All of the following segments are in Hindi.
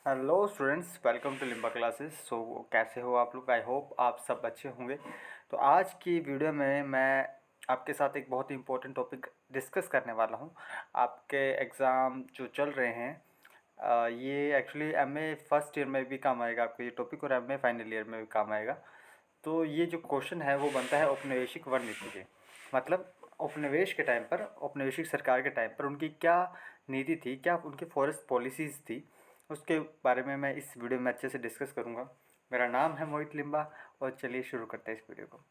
Hello students, welcome to Limba classes. कैसे हो आप लोग? आई होप आप सब अच्छे होंगे। तो आज की वीडियो में मैं आपके साथ एक बहुत ही इम्पोर्टेंट टॉपिक डिस्कस करने वाला हूँ। आपके एग्ज़ाम जो चल रहे हैं ये एक्चुअली एमए फर्स्ट ईयर में भी काम आएगा आपको ये टॉपिक, और एमए फाइनल ईयर में भी काम आएगा। तो ये जो क्वेश्चन है वो बनता है औपनिवेशिक वन नीति के। मतलब उपनिवेश के टाइम पर, औपनिवेशिक सरकार के टाइम पर उनकी क्या नीति थी, क्या उनकी फॉरेस्ट पॉलिसीज़ थी, उसके बारे में मैं इस वीडियो में अच्छे से डिस्कस करूँगा। मेरा नाम है मोहित लिम्बा, और चलिए शुरू करते हैं इस वीडियो को।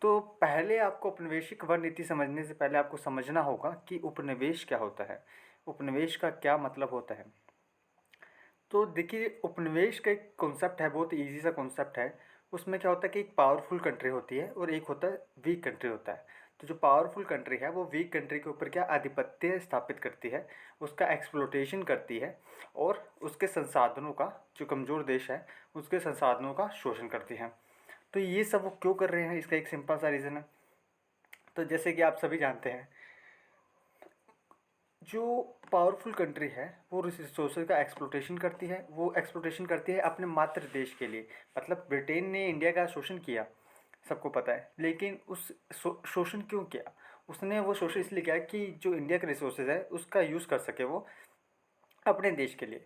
तो पहले आपको उपनिवेशिक वन नीति समझने से पहले आपको समझना होगा कि उपनिवेश क्या होता है, उपनिवेश का क्या मतलब होता है। तो देखिए, उपनिवेश का एक कॉन्सेप्ट है, बहुत ईजी सा कॉन्सेप्ट है। उसमें क्या होता है कि एक पावरफुल कंट्री होती है और एक होता है वीक कंट्री होता है। तो जो पावरफुल कंट्री है वो वीक कंट्री के ऊपर क्या आधिपत्य स्थापित करती है, उसका एक्सप्लोटेशन करती है, और उसके संसाधनों का, जो कमज़ोर देश है उसके संसाधनों का शोषण करती है। तो ये सब वो क्यों कर रहे हैं, इसका एक सिंपल सा रीज़न है। तो जैसे कि आप सभी जानते हैं, जो पावरफुल कंट्री है वो रिसोर्सेज का एक्सप्लोटेशन करती है, वो एक्सप्लोटेशन करती है अपने मातृ देश के लिए। मतलब ब्रिटेन ने इंडिया का शोषण किया, सबको पता है, लेकिन उस शोषण क्यों किया? उसने वो शोषण इसलिए किया कि जो इंडिया के रिसोर्सेज है उसका यूज़ कर सके वो अपने देश के लिए।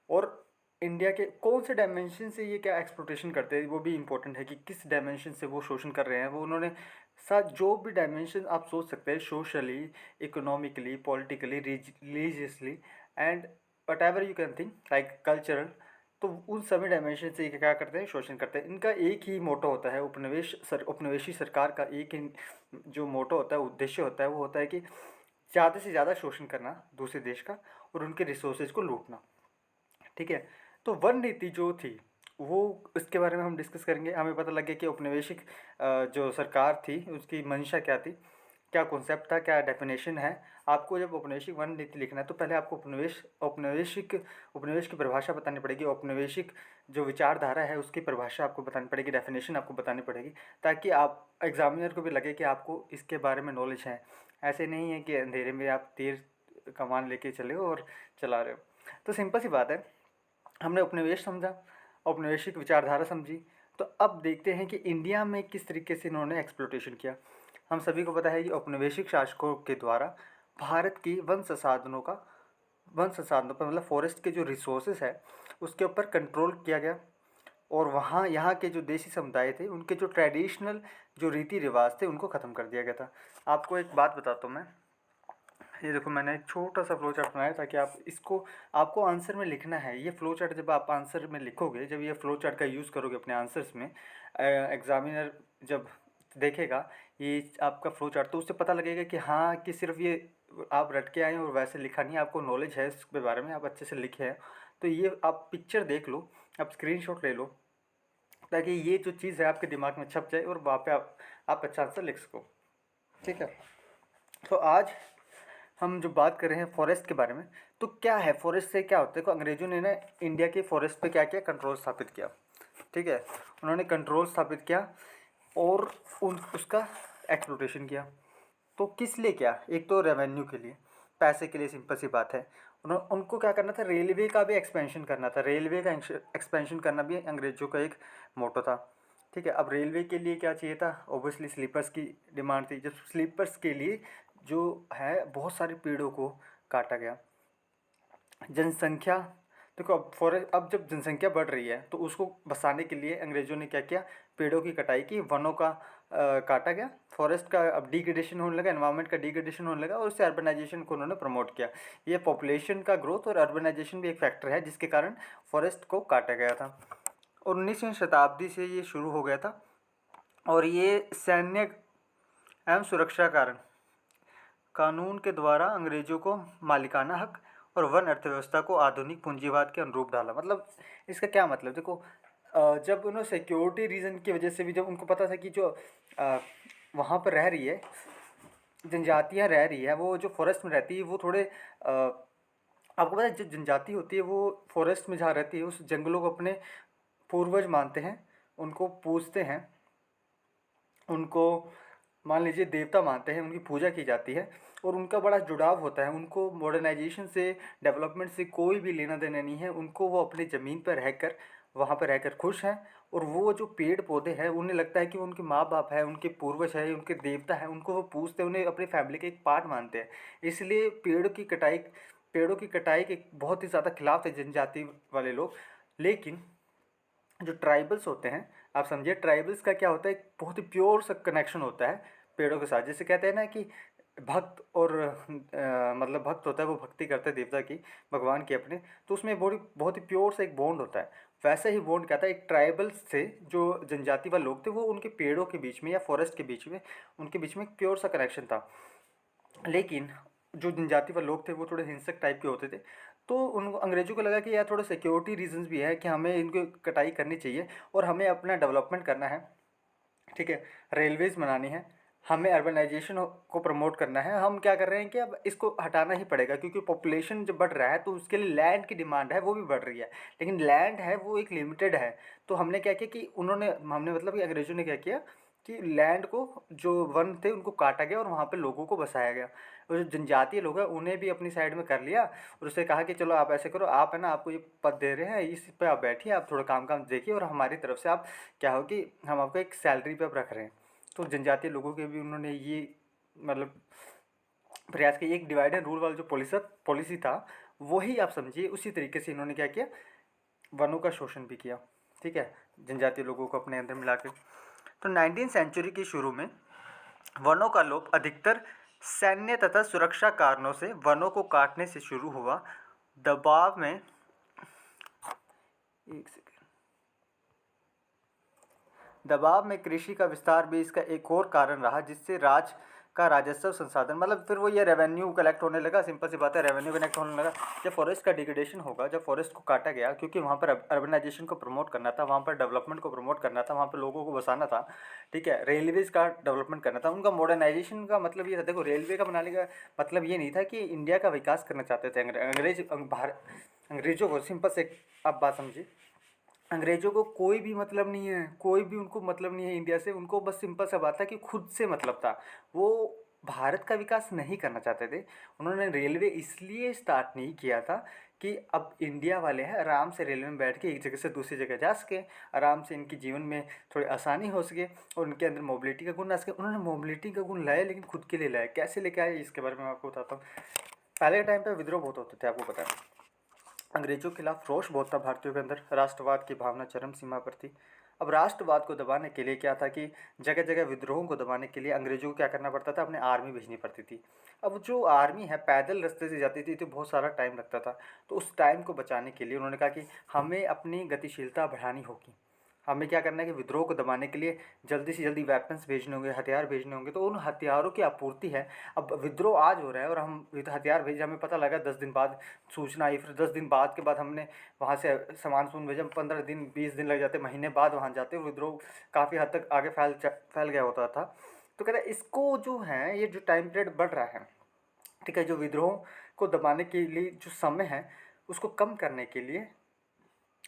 और इंडिया के कौन से डायमेंशन से ये क्या एक्सप्लोटेशन करते हैं वो भी इम्पोर्टेंट है, कि किस डायमेंशन से वो शोषण कर रहे हैं। वो उन्होंने साथ जो भी डायमेंशन आप सोच सकते हैं, socially, economically, politically, religiously, and what ever you can think, like cultural, तो उन सभी डायमेंशन से ये क्या करते हैं, शोषण करते हैं। इनका एक ही मोटो होता है, उपनिवेशी सरकार का एक ही जो मोटो होता है, उद्देश्य होता है, वो होता है कि ज़्यादा से ज़्यादा शोषण करना दूसरे देश का और उनके रिसोर्सेज को लूटना। ठीक है। तो वन नीति जो थी वो, इसके बारे में हम डिस्कस करेंगे। हमें पता लग गया कि औपनिवेशिक जो सरकार थी उसकी मंशा क्या थी, क्या कॉन्सेप्ट था, क्या डेफिनेशन है। आपको जब औपनिवेशिक वन नीति लिखना है तो पहले आपको उपनिवेश की परिभाषा बतानी पड़ेगी। औपनिवेशिक जो विचारधारा है उसकी परिभाषा आपको बतानी पड़ेगी, डेफिनेशन आपको बतानी पड़ेगी, ताकि आप एग्जामिनर को भी लगे कि आपको इसके बारे में नॉलेज है। ऐसे नहीं है कि अंधेरे में आप तीर कमान लेके चले हो और चला रहे हो। तो सिंपल सी बात है, हमने उपनिवेश समझा, औपनिवेशिक विचारधारा समझी। तो अब देखते हैं कि इंडिया में किस तरीके से इन्होंने एक्सप्लोटेशन किया। हम सभी को पता है कि औपनिवेशिक शासकों के द्वारा भारत की वन संसाधनों पर, मतलब फॉरेस्ट के जो रिसोर्सेज है उसके ऊपर कंट्रोल किया गया। और वहाँ यहाँ के जो देसी समुदाय थे उनके जो ट्रेडिशनल जो रीति रिवाज थे उनको ख़त्म कर दिया गया था। आपको एक बात बताता हूँ मैं। ये देखो, मैंने एक छोटा सा फ्लो चार्ट बनाया ताकि आप इसको, आपको आंसर में लिखना है। ये फ्लो चार्ट जब आप आंसर में लिखोगे, जब ये फ्लो चार्ट का यूज़ करोगे अपने आंसर्स में, एग्जामिनर जब देखेगा ये आपका फ्लो चार्ट, तो उससे पता लगेगा कि हाँ, कि सिर्फ ये आप रट के आए और वैसे लिखा नहीं, आपको नॉलेज है इसके बारे में, आप अच्छे से लिखे हैं। तो ये आप पिक्चर देख लो, आप स्क्रीनशॉट ले लो, ताकि ये जो चीज़ है आपके दिमाग में छप जाए और वहाँ पे आप अच्छा आंसर लिख सको। ठीक है। तो आज हम जो बात कर रहे हैं फॉरेस्ट के बारे में, तो क्या है फॉरेस्ट, से क्या होता है? को अंग्रेजों ने ना इंडिया के फॉरेस्ट पे क्या किया, कंट्रोल स्थापित किया। ठीक है, उन्होंने कंट्रोल स्थापित किया और उसका एक्सप्लोटेशन किया। तो किस लिए किया? एक तो रेवेन्यू के लिए, पैसे के लिए, सिंपल सी बात है। उनको क्या करना था, रेलवे का भी एक्सपेंशन करना था। रेलवे का एक्सपेंशन करना भी अंग्रेजों का एक मोटो था। ठीक है। अब रेलवे के लिए क्या चाहिए था? ओबियसली स्लीपर्स की डिमांड थी। जब स्लीपर्स के लिए जो है बहुत सारे पेड़ों को काटा गया। जनसंख्या, देखो अब जब जनसंख्या बढ़ रही है तो उसको बसाने के लिए अंग्रेज़ों ने क्या किया, पेड़ों की कटाई की, वनों का काटा गया, फॉरेस्ट का अब डिग्रेडेशन होने लगा, एनवायरनमेंट का डिग्रेडेशन होने लगा, और उससे अर्बनाइजेशन को उन्होंने प्रमोट किया। ये पॉपुलेशन का ग्रोथ और अर्बनाइजेशन भी एक फैक्टर है जिसके कारण फॉरेस्ट को काटा गया था। और 19वीं शताब्दी से ये शुरू हो गया था, और ये सैन्य एवं सुरक्षा कारण कानून के द्वारा अंग्रेजों को मालिकाना हक और वन अर्थव्यवस्था को आधुनिक पूंजीवाद के अनुरूप डाला। मतलब इसका क्या मतलब, देखो, जब उन्होंने सिक्योरिटी रीज़न की वजह से भी, जब उनको पता था कि जो वहाँ पर रह रही है, जनजातियाँ रह रही है, वो जो फॉरेस्ट में रहती है, वो थोड़े आपको पता है जो जनजाति होती है वो फॉरेस्ट में जहाँ रहती है उस जंगलों को अपने पूर्वज मानते हैं, उनको पूजते हैं, उनको मान लीजिए देवता मानते हैं, उनकी पूजा की जाती है और उनका बड़ा जुड़ाव होता है। उनको मॉडर्नाइजेशन से, डेवलपमेंट से कोई भी लेना देना नहीं है। उनको वो अपनी ज़मीन पर रहकर, वहाँ पर रहकर खुश हैं। और वो जो पेड़ पौधे हैं, उन्हें लगता है कि वो उनके माँ बाप है, उनके पूर्वज है, उनके देवता है, उनको वो पूजते, उन्हें अपनी फैमिली के एक पार्ट मानते हैं। इसलिए पेड़ों की कटाई के बहुत ही ज़्यादा खिलाफ थे जनजाति वाले लोग। लेकिन जो ट्राइबल्स होते हैं, आप समझिए ट्राइबल्स का क्या होता है, एक बहुत ही प्योर सा कनेक्शन होता है पेड़ों के साथ। जैसे कहते हैं ना कि भक्त और मतलब भक्त होता है, वो भक्ति करता है देवता की, भगवान की अपने, तो उसमें बहुत बहुत ही प्योर सा एक बॉन्ड होता है। वैसा ही बॉन्ड क्या था, एक ट्राइबल्स से जो जनजाति वाले लोग थे, वो उनके पेड़ों के बीच में या फॉरेस्ट के बीच में, उनके बीच में एक प्योर सा कनेक्शन था। लेकिन जो जनजाति वाले लोग थे वो थोड़े हिंसक टाइप के होते थे। तो उनको, अंग्रेज़ों को लगा कि यार थोड़ा सिक्योरिटी रीजंस भी है कि हमें इनको कटाई करनी चाहिए और हमें अपना डेवलपमेंट करना है, ठीक है, रेलवेज़ बनानी है, हमें अर्बनाइजेशन को प्रमोट करना है। हम क्या कर रहे हैं कि अब इसको हटाना ही पड़ेगा, क्योंकि पॉपुलेशन जब बढ़ रहा है तो उसके लिए लैंड की डिमांड है वो भी बढ़ रही है। लेकिन लैंड है वो एक लिमिटेड है। तो हमने क्या किया कि हमने मतलब कि अंग्रेज़ों ने क्या किया कि लैंड को, जो वन थे उनको काटा गया और वहाँ पे लोगों को बसाया गया। और जो जनजातीय लोग हैं उन्हें भी अपनी साइड में कर लिया और उससे कहा कि चलो आप ऐसे करो, आप है ना, आपको ये पद दे रहे हैं, इस पे आप बैठिए, आप थोड़ा काम देखिए और हमारी तरफ से आप क्या हो कि हम आपको एक सैलरी पे आप रख रहे हैं। तो जनजातीय लोगों के भी उन्होंने ये मतलब प्रयास किया। एक डिवाइड एंड रूल वाला जो पॉलिसी था, वही आप समझिए उसी तरीके से इन्होंने क्या किया, वनों का शोषण भी किया, ठीक है, जनजातीय लोगों को अपने अंदर मिला के। तो 19वीं सेंचुरी के शुरू में वनों का लोप अधिकतर सैन्य तथा सुरक्षा कारणों से वनों को काटने से शुरू हुआ। दबाव में एक सेकेंड दबाव में कृषि का विस्तार भी इसका एक और कारण रहा, जिससे राज्य का राजस्व संसाधन, मतलब फिर वो ये रेवेन्यू कलेक्ट होने लगा। सिंपल सी बात है, रेवेन्यू कलेक्ट होने लगा जब फॉरेस्ट का डिग्रेडेशन होगा, जब फॉरेस्ट को काटा गया, क्योंकि वहाँ पर अर्बनाइजेशन को प्रमोट करना था, वहाँ पर डेवलपमेंट को प्रमोट करना था, वहाँ पर लोगों को बसाना था, ठीक है, रेलवेज़ का डेवलपमेंट करना था। उनका मॉडर्नाइजेशन का मतलब ये था, देखो रेलवे का बनाने का मतलब ये नहीं था कि इंडिया का विकास करना चाहते थे अंग्रेज़ों को। सिंपल से आप बात समझिए, अंग्रेज़ों को कोई भी मतलब नहीं है, कोई भी उनको मतलब नहीं है इंडिया से। उनको बस सिंपल सा बात था कि खुद से मतलब था। वो भारत का विकास नहीं करना चाहते थे। उन्होंने रेलवे इसलिए स्टार्ट नहीं किया था कि अब इंडिया वाले हैं, आराम से रेलवे में बैठ के एक जगह से दूसरी जगह जा सके, आराम से इनके जीवन में थोड़ी आसानी हो सके और उनके अंदर मोबिलिटी का गुण आ सके। उन्होंने मोबिलिटी का गुण लाया, लेकिन खुद के लिए लाया। कैसे लेके आए इसके बारे में मैं आपको बताता हूँ। पहले के टाइम पे विद्रोह बहुत होते थे, आपको पता है। अंग्रेजों के खिलाफ रोष बहुत था भारतीयों के अंदर, राष्ट्रवाद की भावना चरम सीमा पर थी। अब राष्ट्रवाद को दबाने के लिए क्या था कि जगह जगह विद्रोहों को दबाने के लिए अंग्रेजों को क्या करना पड़ता था, अपने आर्मी भेजनी पड़ती थी। अब जो आर्मी है पैदल रास्ते से जाती थी तो बहुत सारा टाइम लगता था। तो उस टाइम को बचाने के लिए उन्होंने कहा कि हमें अपनी गतिशीलता बढ़ानी होगी। हमें क्या करना है कि विद्रोह को दबाने के लिए जल्दी से जल्दी वेपन्स भेजने होंगे, हथियार भेजने होंगे। तो उन हथियारों की आपूर्ति है। अब विद्रोह आज हो रहा है और हम हथियार भेजे, हमें पता लगा 10 दिन बाद सूचना आई, फिर 10 दिन बाद के बाद हमने वहाँ से सामान भेजा, 15 दिन 20 दिन लग जाते, महीने बाद वहाँ जाते, विद्रोह काफ़ी हद तक आगे फैल गया होता था। तो कहते हैं इसको जो है, ये जो टाइम पीरियड बढ़ रहा है, ठीक है, जो विद्रोह को दबाने के लिए जो समय है उसको कम करने के लिए,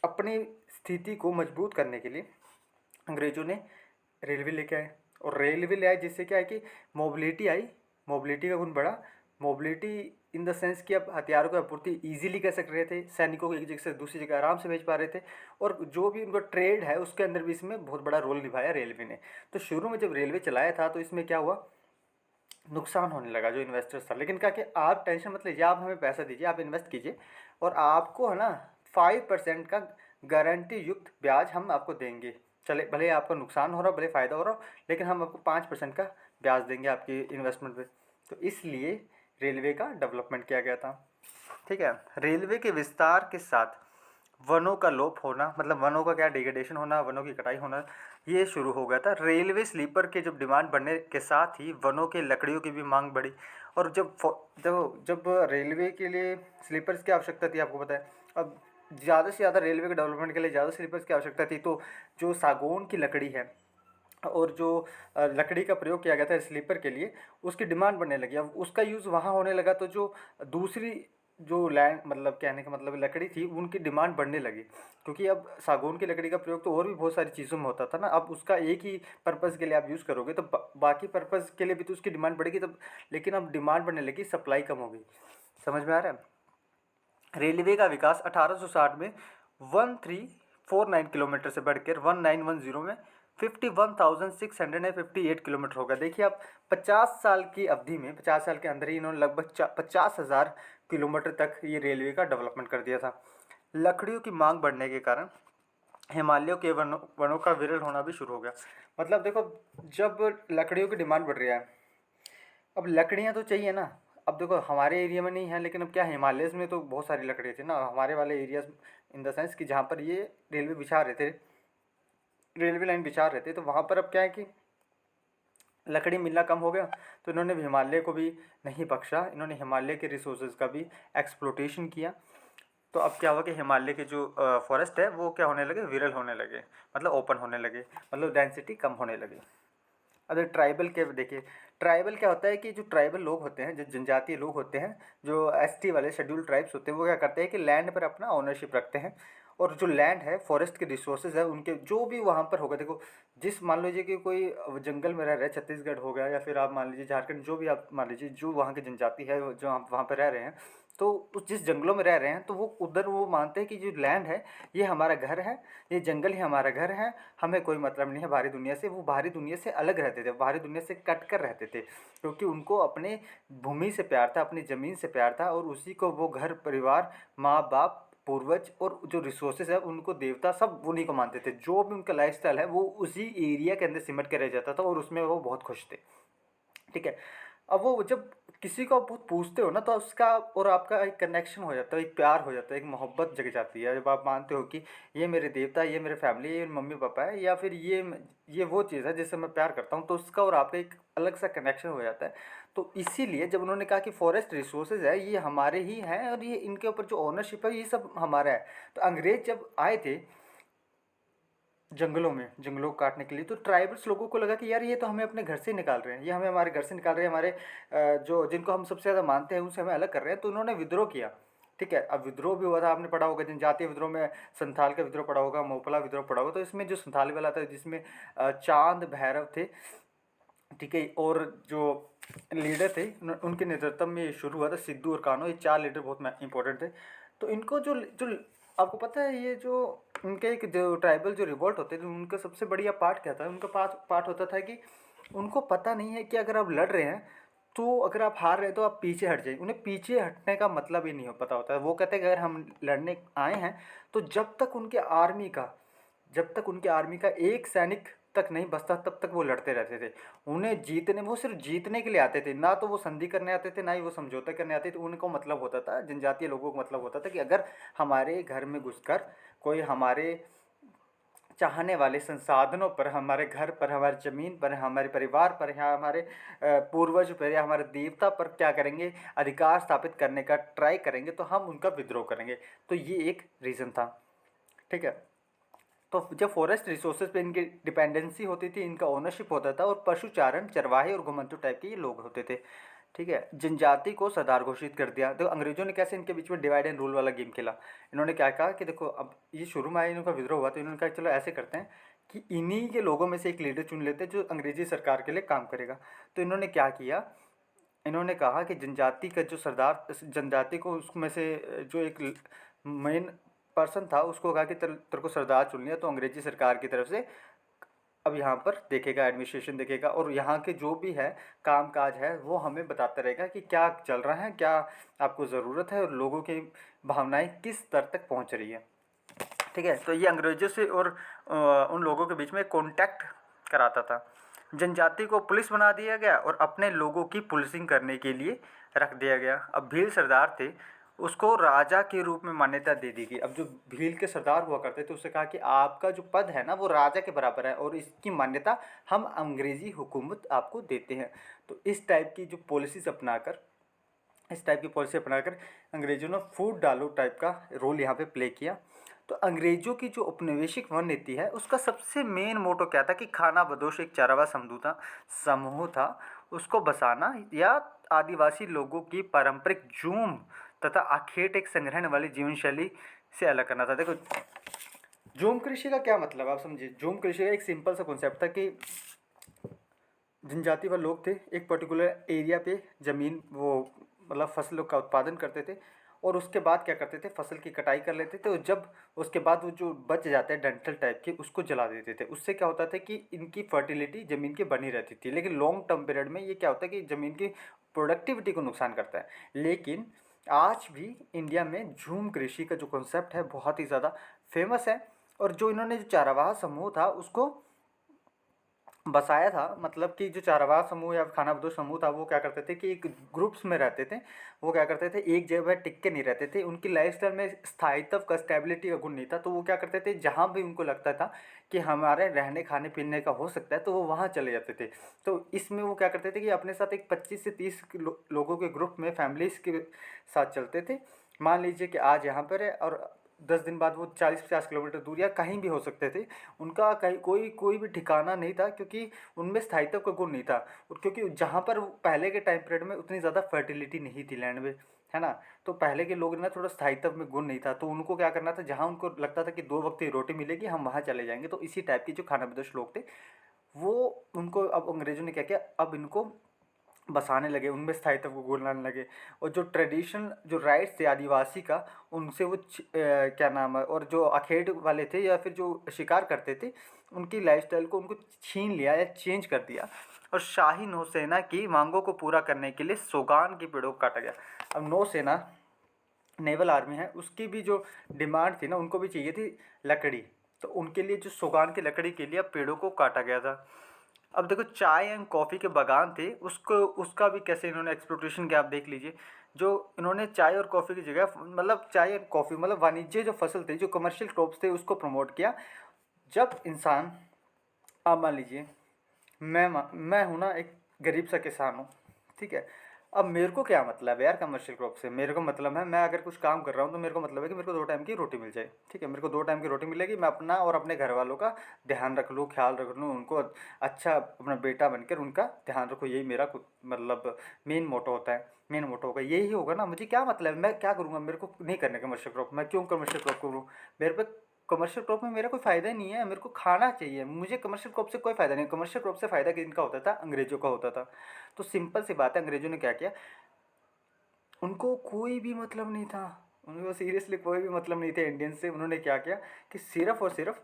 अपनी स्थिति को मजबूत करने के लिए अंग्रेज़ों ने रेलवे लेके आए। और रेलवे ले आए जिससे क्या है कि मोबिलिटी आई, मोबिलिटी का गुण बढ़ा। मोबिलिटी इन द सेंस कि अब हथियारों की आपूर्ति ईजिली कर सक रहे थे, सैनिकों को एक जगह से दूसरी जगह आराम से भेज पा रहे थे। और जो भी उनका ट्रेड है उसके अंदर भी इसमें बहुत बड़ा रोल निभाया रेलवे ने। तो शुरू में जब रेलवे चलाया था तो इसमें क्या हुआ, नुकसान होने लगा जो इन्वेस्टर्स था। लेकिन कहा कि आप टेंशन मत लीजिए, आप हमें पैसा दीजिए, आप इन्वेस्ट कीजिए और आपको है ना 5% का गारंटी युक्त ब्याज हम आपको देंगे। चले भले आपका नुकसान हो रहा हो, भले फ़ायदा हो रहा हो, लेकिन हम आपको 5% का ब्याज देंगे आपकी इन्वेस्टमेंट पे। तो इसलिए रेलवे का डेवलपमेंट किया गया था, ठीक है। रेलवे के विस्तार के साथ वनों का लोप होना, मतलब वनों का क्या डिग्रेडेशन होना, वनों की कटाई होना, ये शुरू हो गया था। रेलवे स्लीपर के जब डिमांड बढ़ने के साथ ही वनों के लकड़ियों की भी मांग बढ़ी। और जब जब रेलवे के लिए स्लीपर्स की आवश्यकता थी, आपको पता है, अब ज़्यादा से ज़्यादा रेलवे के डेवलपमेंट के लिए ज़्यादा स्लीपर्स की आवश्यकता थी। तो जो सागौन की लकड़ी है और जो लकड़ी का प्रयोग किया गया था स्लीपर के लिए, उसकी डिमांड बढ़ने लगी। अब उसका यूज़ वहाँ होने लगा, तो जो दूसरी जो लैंड मतलब कहने का मतलब लकड़ी थी उनकी डिमांड बढ़ने लगी, क्योंकि अब सागौन की लकड़ी का प्रयोग तो और भी बहुत सारी चीज़ों में होता था ना। अब उसका एक ही पर्पज़ के लिए आप यूज़ करोगे तो बाकी पर्पज़ के लिए भी तो उसकी डिमांड बढ़ेगी तब, लेकिन अब डिमांड बढ़ने लगी, सप्लाई कम हो गई। समझ में आ रहा है? रेलवे का विकास 1860 में 1349 किलोमीटर से बढ़कर 1910 में 51,658 किलोमीटर हो गया। देखिए आप 50 साल की अवधि में, 50 साल के अंदर ही इन्होंने लगभग 50,000 किलोमीटर तक ये रेलवे का डेवलपमेंट कर दिया था। लकड़ियों की मांग बढ़ने के कारण हिमालयों के वनों वनों का विरल होना भी शुरू हो गया। मतलब देखो, जब लकड़ियों की डिमांड बढ़ रही है, अब लकड़ियाँ तो चाहिए ना। अब देखो हमारे एरिया में नहीं है, लेकिन अब क्या है, हिमालयस में तो बहुत सारी लकड़ी थी ना हमारे वाले एरियाज, इन द सेंस कि जहाँ पर ये रेलवे बिछा रहे थे, रेलवे लाइन बिछा रहे थे, तो वहाँ पर अब क्या है कि लकड़ी मिलना कम हो गया। तो इन्होंने भी हिमालय को भी नहीं बख्शा, इन्होंने हिमालय के रिसोर्सेज का भी एक्सप्लोटेशन किया। तो अब क्या हुआ कि हिमालय के जो फॉरेस्ट है वो क्या होने लगे, विरल होने लगे, मतलब ओपन होने लगे, मतलब डेंसिटी कम होने लगी। अगर ट्राइबल के देखिए, ट्राइबल क्या होता है कि जो ट्राइबल लोग होते हैं, जो जनजातीय लोग होते हैं, जो एसटी वाले शेड्यूल ट्राइब्स होते हैं, वो क्या करते हैं कि लैंड पर अपना ओनरशिप रखते हैं। और जो लैंड है, फॉरेस्ट के रिसोर्सेज है उनके, जो भी वहाँ पर होगा, देखो जिस मान लीजिए कि कोई जंगल में रह रहा है, छत्तीसगढ़ हो गया या फिर आप मान लीजिए झारखंड, जो भी आप मान लीजिए जो वहाँ की जनजाति है जो आप वहाँ पर रह रहे हैं, तो उस जिस जंगलों में रह रहे हैं तो वो उधर वो मानते हैं कि जो लैंड है ये हमारा घर है, ये जंगल ही हमारा घर है, हमें कोई मतलब नहीं है बाहरी दुनिया से। वो बाहरी दुनिया से अलग रहते थे, बाहरी दुनिया से कट कर रहते थे, क्योंकि उनको अपने भूमि से प्यार था, अपनी ज़मीन से प्यार था, और उसी को वो घर परिवार, माँ बाप, पूर्वज और जो रिसोर्सेज है उनको देवता, सब उन्हीं को मानते थे। जो भी उनका लाइफस्टाइल है वो उसी एरिया के अंदर सिमट के रह जाता था और उसमें वो बहुत खुश थे। ठीक है। अब वो जब किसी को आप बहुत पूछते हो ना, तो उसका और आपका एक कनेक्शन हो जाता है, एक प्यार हो जाता है, एक मोहब्बत जग जाती है। जब आप मानते हो कि ये मेरे देवता, ये मेरे फैमिली, ये मेरे मम्मी पापा है, या फिर ये वो चीज़ है जिससे मैं प्यार करता हूँ, तो उसका और आपका एक अलग सा कनेक्शन हो जाता है। तो इसीलिए जब उन्होंने कहा कि फॉरेस्ट रिसोर्सेज है ये हमारे ही हैं और ये इनके ऊपर जो ओनरशिप है ये सब हमारा है, तो अंग्रेज जब आए थे जंगलों में, जंगलों को काटने के लिए, तो ट्राइबल्स लोगों को लगा कि यार ये तो हमें अपने घर से निकाल रहे हैं, ये हमें हमारे घर से निकाल रहे हैं, हमारे जो जिनको हम सबसे ज़्यादा मानते हैं उनसे हमें अलग कर रहे हैं। तो उन्होंने विद्रोह किया। ठीक है। अब विद्रोह भी हुआ था, आपने पढ़ा होगा जनजातीय विद्रोह में, संथाल का विद्रोह पढ़ा होगा, मोपला विद्रोह पढ़ा होगा। तो इसमें जो संथाली वाला था जिसमें चांद भैरव थे, ठीक है, और जो लीडर थे उनके नेतृत्व में ये शुरू हुआ था, सिद्धू और कान्हो, ये चार लीडर बहुत इंपॉर्टेंट थे। तो इनको जो जो आपको पता है, ये जो उनके एक जो ट्राइबल जो रिवोल्ट होते थे उनका सबसे बढ़िया पार्ट क्या था, उनका पार्ट होता था कि उनको पता नहीं है कि अगर आप लड़ रहे हैं तो अगर आप हार रहे हैं तो आप पीछे हट जाइए। उन्हें पीछे हटने का मतलब ही नहीं हो पता होता है। वो कहते हैं कि अगर हम लड़ने आए हैं तो जब तक उनके आर्मी का एक सैनिक तक नहीं बचता तब तक वो लड़ते रहते थे। उन्हें जीतने, वो सिर्फ जीतने के लिए आते थे, ना तो वो संधि करने आते थे ना ही वो समझौता करने आते थे। उनको मतलब होता था, जनजातीय लोगों को मतलब होता था कि अगर हमारे घर में घुसकर कोई हमारे चाहने वाले संसाधनों पर, हमारे घर पर, हमारी ज़मीन पर, हमारे परिवार पर, या हमारे पूर्वज पर या हमारे देवता पर क्या करेंगे, अधिकार स्थापित करने का ट्राई करेंगे, तो हम उनका विद्रोह करेंगे। तो ये एक रीज़न था। ठीक है। तो जब फॉरेस्ट रिसोर्सेज पे इनकी डिपेंडेंसी होती थी, इनका ओनरशिप होता था, और पशुचारण, चरवाहे और घुमंतु टाइप के ये लोग होते थे। ठीक है। जनजाति को सरदार घोषित कर दिया। तो अंग्रेजों ने कैसे इनके बीच में डिवाइड एंड रूल वाला गेम खेला। इन्होंने क्या कहा कि देखो, अब ये शुरू में आया, इनका विद्रोह हुआ, तो इन्होंने कहा चलो ऐसे करते हैं कि इन्हीं के लोगों में से एक लीडर चुन लेते हैं जो अंग्रेजी सरकार के लिए काम करेगा। तो इन्होंने क्या किया, इन्होंने कहा कि जनजाति का जो सरदार, जनजाति को उसमें से जो एक मेन पर्सन था उसको कहा कि तेरे को सरदार चुन लिया, तो अंग्रेजी सरकार की तरफ से अब यहाँ पर देखेगा, एडमिनिस्ट्रेशन देखेगा, और यहाँ के जो भी है काम काज है वो हमें बताता रहेगा कि क्या चल रहा है, क्या आपको ज़रूरत है, और लोगों की भावनाएं किस स्तर तक पहुँच रही है। ठीक है। तो ये अंग्रेज़ों से और उन लोगों के बीच में कॉन्टैक्ट कराता था। जनजाति को पुलिस बना दिया गया और अपने लोगों की पुलिसिंग करने के लिए रख दिया गया। अब भील सरदार थे, उसको राजा के रूप में मान्यता दे दी गई। अब जो भील के सरदार हुआ करते थे उससे कहा कि आपका जो पद है ना वो राजा के बराबर है, और इसकी मान्यता हम अंग्रेज़ी हुकूमत आपको देते हैं। तो इस टाइप की पॉलिसी अपनाकर अंग्रेज़ों ने फूट डालो टाइप का रोल यहाँ पे प्ले किया। तो अंग्रेज़ों की जो औपनिवेशिक वन नीति है उसका सबसे मेन मोटो क्या था कि खाना बदोश एक चरवा समूह था, उसको बसाना या आदिवासी लोगों की पारंपरिक जूम तथा आखेट एक संग्रहण वाली जीवन शैली से अलग करना था। देखो झूम कृषि का क्या मतलब आप समझिए। झूम कृषि का एक सिंपल सा कॉन्सेप्ट था कि जनजाति व लोग थे, एक पर्टिकुलर एरिया पे ज़मीन वो मतलब फसलों का उत्पादन करते थे और उसके बाद क्या करते थे, फसल की कटाई कर लेते थे और जब उसके बाद वो जो बच जाते हैं डंठल टाइप के उसको जला देते थे। उससे क्या होता था कि इनकी फर्टिलिटी ज़मीन की बनी रहती थी, लेकिन लॉन्ग टर्म पीरियड में ये क्या होता है कि ज़मीन की प्रोडक्टिविटी को नुकसान करता है। लेकिन आज भी इंडिया में झूम कृषि का जो कॉन्सेप्ट है बहुत ही ज़्यादा फेमस है और जो इन्होंने जो चारागाह समूह था उसको बसाया था। मतलब कि जो चारागाह समूह या खानाबदोश समूह था वो क्या करते थे कि एक ग्रुप्स में रहते थे। वो क्या करते थे, एक जगह टिक के नहीं रहते थे। उनकी लाइफस्टाइल में स्थायित्व का, स्टेबिलिटी का गुण नहीं था। तो वो क्या करते थे, जहाँ भी उनको लगता था कि हमारे रहने खाने पीने का हो सकता है तो वो वहाँ चले जाते थे। तो इसमें वो क्या करते थे कि अपने साथ एक 25 से 30 लोगों के ग्रुप में, फैमिलीज़ के साथ चलते थे। मान लीजिए कि आज यहाँ पर है और 10 दिन बाद वो 40-50 किलोमीटर दूर या कहीं भी हो सकते थे। उनका कहीं कोई भी ठिकाना नहीं था क्योंकि उनमें स्थायित्व का गुण नहीं था। और क्योंकि जहाँ पर पहले के टाइम पीरियड में उतनी ज़्यादा फर्टिलिटी नहीं थी लैंड में, है ना। तो पहले के लोग ना थोड़ा स्थायित्व में गुण नहीं था, तो उनको क्या करना था, जहाँ उनको लगता था कि 2 वक्त की रोटी मिलेगी हम वहाँ चले जाएंगे। तो इसी टाइप के जो खानाबदोश लोग थे वो, उनको अब अंग्रेज़ों ने क्या किया, अब इनको बसाने लगे, उनमें स्थायित्व को गुण लाने लगे। और जो ट्रेडिशन जो राइट्स थे आदिवासी का, उनसे वो क्या नाम है, और जो अखेट वाले थे या फिर जो शिकार करते थे उनकी लाइफस्टाइल को उनको छीन लिया या चेंज कर दिया। और शाही नौसेना की मांगों को पूरा करने के लिए सोगान के पेड़ों को काटा गया। अब नौसेना नेवल आर्मी है, उसकी भी जो डिमांड थी ना, उनको भी चाहिए थी लकड़ी। तो उनके लिए जो सोगान की लकड़ी के लिए अब पेड़ों को काटा गया था। अब देखो चाय एंड कॉफ़ी के बागान थे, उसको उसका भी कैसे इन्होंने एक्सप्लोटेशन किया आप देख लीजिए। जो इन्होंने चाय और कॉफ़ी की जगह, मतलब चाय और कॉफ़ी मतलब वाणिज्य जो फसल थे, जो कमर्शियल क्रॉप्स थे, उसको प्रमोट किया। जब इंसान, आप मान लीजिए मैं हूँ ना एक गरीब सा किसान हूँ, ठीक है। अब मेरे को क्या मतलब है यार कमर्शियल क्रॉप से, मेरे को मतलब है मैं अगर कुछ काम कर रहा हूँ तो मेरे को मतलब है कि मेरे को 2 टाइम की रोटी मिल जाए, ठीक है। मेरे को 2 टाइम की रोटी मिलेगी, मैं अपना और अपने घर वालों का ध्यान रख लूँ, ख्याल रख लूँ, उनको अच्छा अपना बेटा बनकर उनका ध्यान रखो, यही मेरा मतलब मेन मोटो होता है। मेन मोटो होगा यही होगा ना। मुझे क्या मतलब है, मैं क्या करूँगा, मेरे को नहीं करने कमर्शियल क्रॉप, मैं क्यों कमर्शियल क्रॉप करूँ। मेरे पे कमर्शियल क्रॉप में मेरा कोई फ़ायदा ही नहीं है, मेरे को खाना चाहिए, मुझे कमर्शियल क्रॉप से कोई फ़ायदा नहीं। कमर्शियल क्रॉप से फ़ायदा किनका होता था, अंग्रेज़ों का होता था। तो सिंपल सी बात है, अंग्रेज़ों ने क्या किया, उनको कोई भी मतलब नहीं था, उनको सीरियसली कोई भी मतलब नहीं था इंडियन से। उन्होंने क्या किया कि सिर्फ और सिर्फ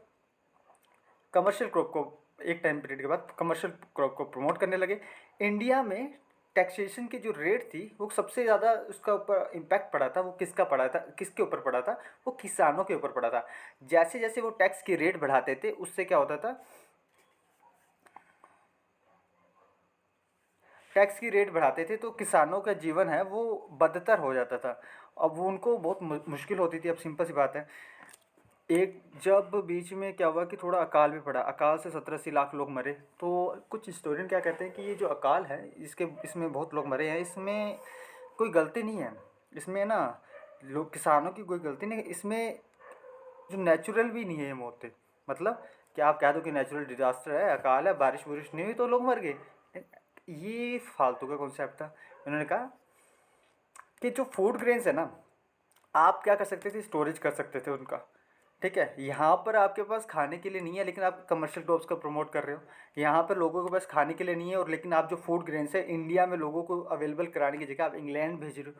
कमर्शियल क्रॉप को एक टाइम पीरियड के बाद कमर्शियल क्रॉप को प्रमोट करने लगे। इंडिया में टैक्सेशन की जो रेट थी वो सबसे ज़्यादा उसका ऊपर इम्पैक्ट पड़ा था, वो किसका पड़ा था, किसके ऊपर पड़ा था, वो किसानों के ऊपर पड़ा था। जैसे जैसे वो टैक्स की रेट बढ़ाते थे उससे क्या होता था, टैक्स की रेट बढ़ाते थे तो किसानों का जीवन है वो बदतर हो जाता था। अब वो उनको बहुत मुश्किल होती थी। अब सिंपल सी बात है, एक जब बीच में क्या हुआ कि थोड़ा अकाल भी पड़ा, अकाल से 70-80 लाख लोग मरे। तो कुछ हिस्टोरियन क्या कहते हैं कि ये जो अकाल है इसमें बहुत लोग मरे हैं, इसमें कोई गलती नहीं है, इसमें ना लोग किसानों की कोई गलती नहीं है, इसमें जो नेचुरल भी नहीं है ये मौतें। मतलब कि आप कह दो कि नेचुरल डिजास्टर है, अकाल है, बारिश वारिश नहीं हुई तो लोग मर गए, ये फालतू का कॉन्सेप्ट था। उन्होंने कहा कि जो फूड ग्रेन्स है ना, आप क्या कर सकते थे, स्टोरेज कर सकते थे उनका, ठीक है। यहाँ पर आपके पास खाने के लिए नहीं है लेकिन आप कमर्शियल क्रॉप्स का प्रमोट कर रहे हो। यहाँ पर लोगों के पास खाने के लिए नहीं है और लेकिन आप जो फूड ग्रेन्स है इंडिया में लोगों को अवेलेबल कराने की जगह आप इंग्लैंड भेज रहे हो।